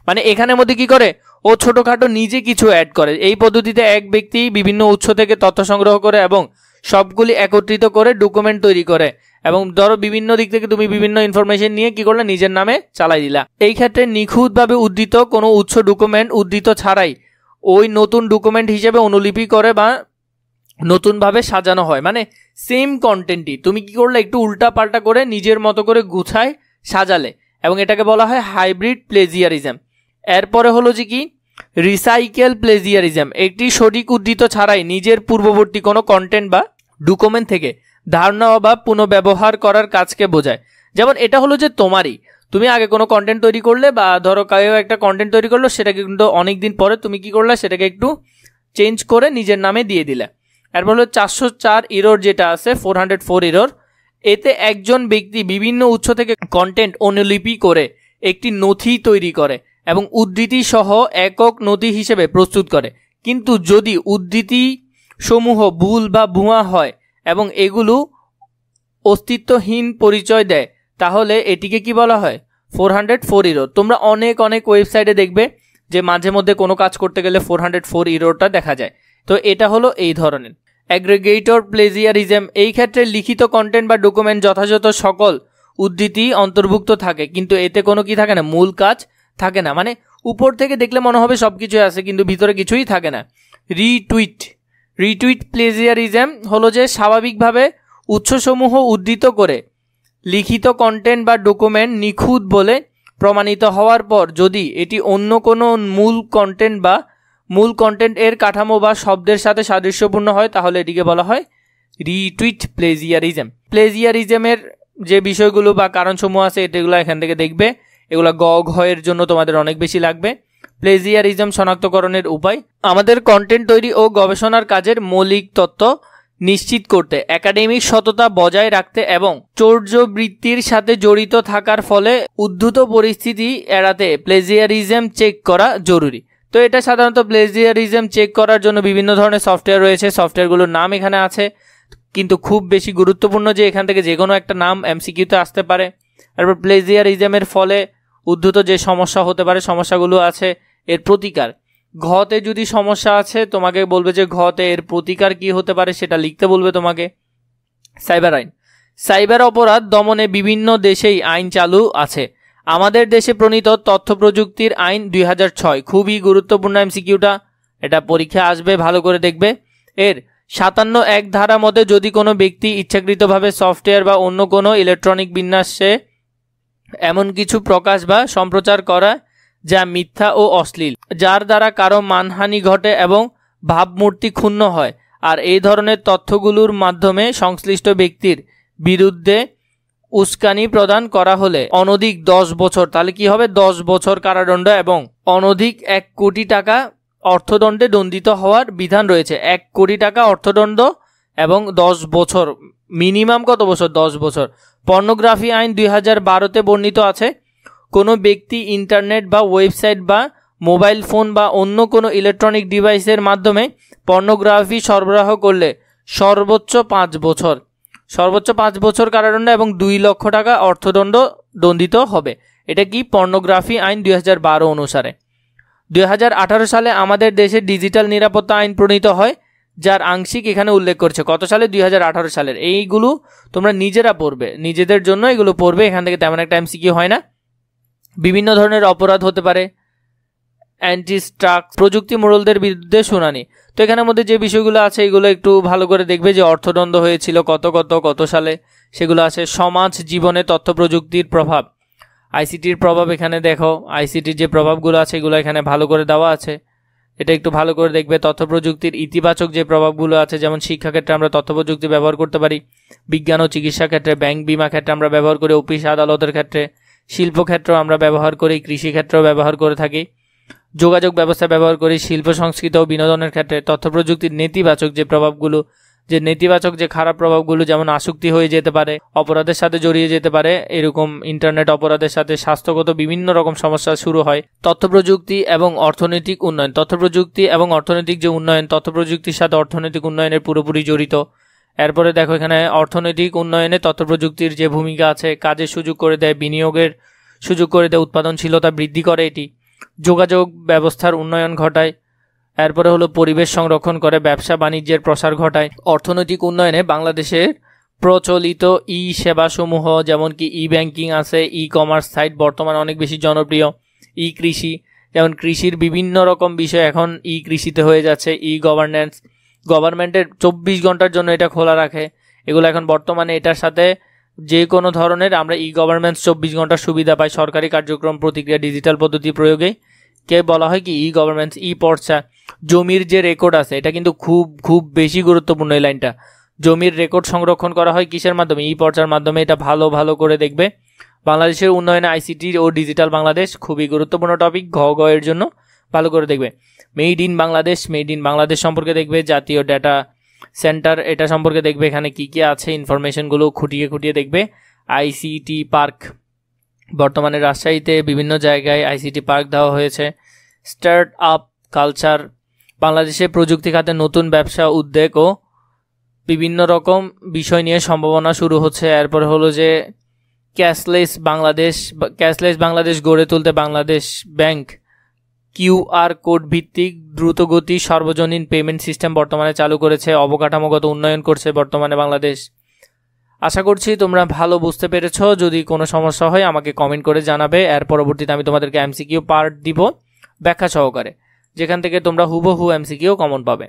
মানে এখানের মধ্যে কি করে? ও ছোটখাটো নিজে কিছু অ্যাড করে। এই পদ্ধতিতে এক ব্যক্তি বিভিন্ন উৎস থেকে তথ্য সংগ্রহ করে এবং সবগুলি একত্রিত করে ডকুমেন্ট তৈরি করে এবং ধরো বিভিন্ন দিক থেকে তুমি বিভিন্ন ইনফরমেশন নিয়ে কি করলে? নিজের নামে চালাই দিলা। এই ক্ষেত্রে নিখুঁতভাবে উদ্ধৃত কোনো উৎস ডকুমেন্ট উদ্ধৃত ছাড়াই ওই নতুন ডকুমেন্ট হিসেবে অনুলিপি করে বা নতুনভাবে সাজানো হয়। মানে সেম কন্টেন্টই তুমি কি করলে? একটু উল্টা পাল্টা করে নিজের মতো করে গুছায় সাজালে এবং এটাকে বলা হয় হাইব্রিড প্লেজিয়ারিজম। এরপরে হলো যে কি? Recycle plagiarism. একটি সঠিক উদ্ধৃত ছাড়াই নিজের পূর্ববর্তী কোনো কন্টেন্ট বা ডকুমেন্ট থেকে ধারণা বা পুনঃব্যবহার করার কাজকে বোঝায়। যেমন এটা হলো যে তুমি আগে কোনো কন্টেন্ট তৈরি করলে বা ধরো কেউ একটা কন্টেন্ট তৈরি করলো, সেটাকে কিন্তু অনেকদিন পরে তুমি কি করলে? সেটাকে একটু চেঞ্জ করে নিজের নামে দিয়ে দিলে। এরপর হলো 404 এরর যেটা আছে, 404 এরর। এতে একজন ব্যক্তি বিভিন্ন উৎস থেকে কন্টেন্ট অনুলিপি করে একটি নথি তৈরি করে এবং উদ্ধৃতি সহ একক নথি হিসেবে প্রস্তুত করে। কিন্তু যদি উদ্ধৃতি সমূহ ভুল বা ভুয়া হয় এবং এগুলো অস্তিত্বহীন পরিচয় দেয় তাহলে এটিকে কি বলা হয়? 404 এরর। তোমরা অনেক ওয়েবসাইটে দেখবে যে মাঝে মধ্যে কোনো কাজ করতে গেলে 404 এররটা দেখা যায়। তো এটা হলো এই ধরনের। অ্যাগ্রিগেটর প্লেজিয়ারিজম, এই ক্ষেত্রে লিখিত কন্টেন্ট বা ডকুমেন্ট যথাযথ সকল উদ্ধৃতি অন্তর্ভুক্ত থাকে কিন্তু এতে কোনো কি থাকে না? মূল কাজ থাকে না। মানে উপর থেকে দেখলে মনে হবে সব কিছুই আছে কিন্তু ভিতরে কিছুই থাকে না। রিটুইট প্লেজিয়ারিজম হলো যে স্বাভাবিকভাবে উৎসসমূহ উদ্ধৃত করে লিখিত কন্টেন্ট বা ডকুমেন্ট নিখুঁত বলে প্রমাণিত হওয়ার পর যদি এটি অন্য কোনো মূল কন্টেন্ট এর কাঠামো বা শব্দের সাথে সাদৃশ্যপূর্ণ হয় তাহলে এটিকে বলা হয় রিটুইট প্লেজিয়ারিজম। প্লেজিয়ারিজমের যে বিষয়গুলো বা কারণসমূহ আছে এগুলো এখান থেকে দেখবে, এগুলো ঘয়ের জন্য তোমাদের অনেক বেশি লাগবে। প্লেজিয়ারিজম শনাক্তকরণের উপায়: আমাদের কন্টেন্ট তৈরি ও গবেষণার কাজের মৌলিক তত্ত্ব নিশ্চিত করতে, একাডেমিক সততা বজায় রাখতে এবং চৌর্যবৃত্তির সাথে জড়িত থাকার ফলে উদ্ধৃত পরিস্থিতি এড়াতে প্লেজিয়ারিজম চেক করা জরুরি। তো এটা সাধারণত প্লেজিয়ারিজম চেক করার জন্য বিভিন্ন ধরনের সফটওয়্যার রয়েছে, সফটওয়্যারগুলোর নাম এখানে আছে, কিন্তু খুব বেশি গুরুত্বপূর্ণ যে এখান থেকে যে কোনো একটা নাম এমসিকিউতে আসতে পারে। তারপর প্লেজিয়ারিজমের ফলে উদ্ধৃত যে সমস্যা হতে পারে সমস্যাগুলো আছে, এর প্রতিকার। ঘতে যদি সমস্যা আছে তোমাকে বলবে যে ঘতে এর প্রতিকার কি হতে পারে সেটা লিখতে বলবে তোমাকে। সাইবার আইন, সাইবার অপরাধ দমনে বিভিন্ন দেশেই আইন চালু আছে। আমাদের দেশে প্রণীত তথ্য প্রযুক্তির আইন 2006, খুবই গুরুত্বপূর্ণ এমসিকিউটা, এটা পরীক্ষা আসবে, ভালো করে দেখবে। এর 57(1) ধারা মতে যদি কোনো ব্যক্তি ইচ্ছাকৃতভাবে সফটওয়্যার বা অন্য কোনো ইলেকট্রনিক বিন্যাসে এমন কিছু প্রকাশ বা সম্প্রচার করা যা মিথ্যা ও অশ্লীল, যার দ্বারা কারো মানহানি ঘটে এবং ভাবমূর্তি ক্ষুণ্ণ হয়, আর এই ধরনের তথ্যগুলোর মাধ্যমে সংশ্লিষ্ট ব্যক্তির বিরুদ্ধে উস্কানি প্রদান করা হলে অনধিক 10 বছর, তাহলে কি হবে 10 বছর কারাদণ্ড এবং অনধিক 1 কোটি টাকা অর্থদণ্ডে দণ্ডিত হওয়ার বিধান রয়েছে। 1 কোটি টাকা অর্থদণ্ড এবং 10 বছর, মিনিমাম কত বছর? 10 বছর। পর্নোগ্রাফি আইন 2012-তে বর্ণিত আছে, কোনো ব্যক্তি ইন্টারনেট বা ওয়েবসাইট বা মোবাইল ফোন বা অন্য কোনো ইলেকট্রনিক ডিভাইসের মাধ্যমে পর্নোগ্রাফি সরবরাহ করলে সর্বোচ্চ 5 বছর কারাদণ্ড এবং 2 লক্ষ টাকা অর্থদণ্ড দণ্ডিত হবে। এটা কি? পর্নোগ্রাফি আইন 2012 অনুসারে। 2018 সালে আমাদের দেশে ডিজিটাল নিরাপত্তা আইন প্রণীত হয়, যার আংশিক এখানে উল্লেখ করছে। কত সালে? 2018 সালের। এইগুলো তোমরা নিজেরা পড়বে, নিজেদের জন্য এগুলো পড়বে, এখান থেকে তেমন একটা এমসিকিউ হয় না। বিভিন্ন ধরনের অপরাধ হতে পারে, অ্যান্টি-স্ট্রাক, প্রযুক্তি মোড়লদের বিরুদ্ধে শুনানি। তো এখানের মধ্যে যে বিষয়গুলো আছে এগুলো একটু ভালো করে দেখবে, যে অর্থদণ্ড হয়েছিল কত সালে সেগুলো আছে। সমাজ জীবনে তথ্য প্রযুক্তির প্রভাব, আইসিটির প্রভাব এখানে দেখো, আইসিটির যে প্রভাবগুলো আছে এগুলো এখানে ভালো করে দেওয়া আছে, এটা একটু ভালো করে দেখবে। তথ্য প্রযুক্তির ইতিবাচক যে প্রভাবগুলো আছে, যেমন শিক্ষাক্ষেত্রে আমরা তথ্য প্রযুক্তি ব্যবহার করতে পারি, বিজ্ঞান ও চিকিৎসা ক্ষেত্রে, ব্যাংক বিমা ক্ষেত্রে আমরা ব্যবহার করি, অফিস আদালতের ক্ষেত্রে, শিল্পক্ষেত্রেও আমরা ব্যবহার করি, কৃষিক্ষেত্রেও ব্যবহার করে থাকি, যোগাযোগ ব্যবস্থা ব্যবহার করি, শিল্প সংস্কৃতি ও বিনোদনের ক্ষেত্রে। তথ্য প্রযুক্তির নেতিবাচক যে প্রভাবগুলো, যে নেতিবাচক যে খারাপ প্রভাবগুলো, যেমন আসক্তি হয়ে যেতে পারে, অপরাধের সাথে জড়িয়ে যেতে পারে, এরকম ইন্টারনেট অপরাধের সাথে স্বাস্থ্যগত বিভিন্ন রকম সমস্যা শুরু হয়। তথ্য প্রযুক্তি এবং অর্থনৈতিক উন্নয়ন, তথ্য প্রযুক্তি এবং অর্থনৈতিক যে উন্নয়ন, তথ্য প্রযুক্তির সাথে অর্থনৈতিক উন্নয়নের পুরোপুরি জড়িত। এরপরে দেখো এখানে অর্থনৈতিক উন্নয়নে তথ্য প্রযুক্তির যে ভূমিকা আছে, কাজের সুযোগ করে দেয়, বিনিয়োগের সুযোগ করে দেয়, উৎপাদনশীলতা বৃদ্ধি করে, এটি যোগাযোগ ব্যবস্থার উন্নয়ন ঘটায়। এরপরে হলো পরিবেশ সংরক্ষণ করে, ব্যবসা বাণিজ্যের প্রসার ঘটায়। অর্থনৈতিক উন্নয়নে বাংলাদেশের প্রচলিত ই সেবাসমূহ, যেমন কি ই ব্যাংকিং আছে, ই কমার্স সাইট বর্তমানে অনেক বেশি জনপ্রিয়, ই কৃষি, যেমন কৃষির বিভিন্ন রকম বিষয় এখন ই কৃষিতে হয়ে যাচ্ছে, ই গভর্নেন্স, গভর্নমেন্টের 24 ঘন্টার জন্য এটা খোলা রাখে, এগুলো এখন বর্তমানে এটার সাথে যে কোনো ধরনের আমরা ই গভর্নমেন্ট 24 ঘন্টার সুবিধা পাই সরকারি কার্যক্রম প্রতিক্রিয়া ডিজিটাল পদ্ধতি প্রয়োগে, কে বলা হয় কি ই গভর্নমেন্টস। ই পর্চা, জমির যে রেকর্ড আছে এটা কিন্তু খুব বেশি গুরুত্বপূর্ণ এই লাইনটা। জমির রেকর্ড সংরক্ষণ করা হয় কিসের মাধ্যমে? ই পর্চার মাধ্যমে। এটা ভালো করে দেখবে। বাংলাদেশের উন্নয়নে আইসিটি ও ডিজিটাল বাংলাদেশ খুবই গুরুত্বপূর্ণ টপিক, এর জন্য ভালো করে দেখবে। মেড ইন বাংলাদেশ সম্পর্কে দেখবে। জাতীয় ডেটা সেন্টার, এটা সম্পর্কে দেখবে, এখানে কি আছে ইনফরমেশনগুলো খুঁটিয়ে দেখবে। আইসিটি পার্ক, বর্তমানে রাজশাহীতে বিভিন্ন জায়গায় আইসিটি পার্ক দেওয়া হয়েছে। স্টার্ট আপ কালচার, বাংলাদেশে প্রযুক্তি খাতে নতুন ব্যবসা উদ্যোগ ও বিভিন্ন রকম বিষয় নিয়ে সম্ভাবনা শুরু হচ্ছে। এরপর হলো যে ক্যাশলেস বাংলাদেশ গড়ে তুলতে বাংলাদেশ ব্যাংক কিউআর কোড ভিত্তিক দ্রুতগতি সর্বজনীন পেমেন্ট সিস্টেম বর্তমানে চালু করেছে, অবকাঠামোগত উন্নয়ন করছে বর্তমানে বাংলাদেশ। আশা করছি তোমরা ভালো বুঝতে পেরেছো। যদি কোনো সমস্যা হয় আমাকে কমেন্ট করে জানাবে। এর পরবর্তীতে আমি তোমাদেরকে এমসিকিউ পার্ট দিব ব্যাখ্যা সহকারে, যেখান থেকে তোমরা হুবহু এমসিকিউ কমন পাবে।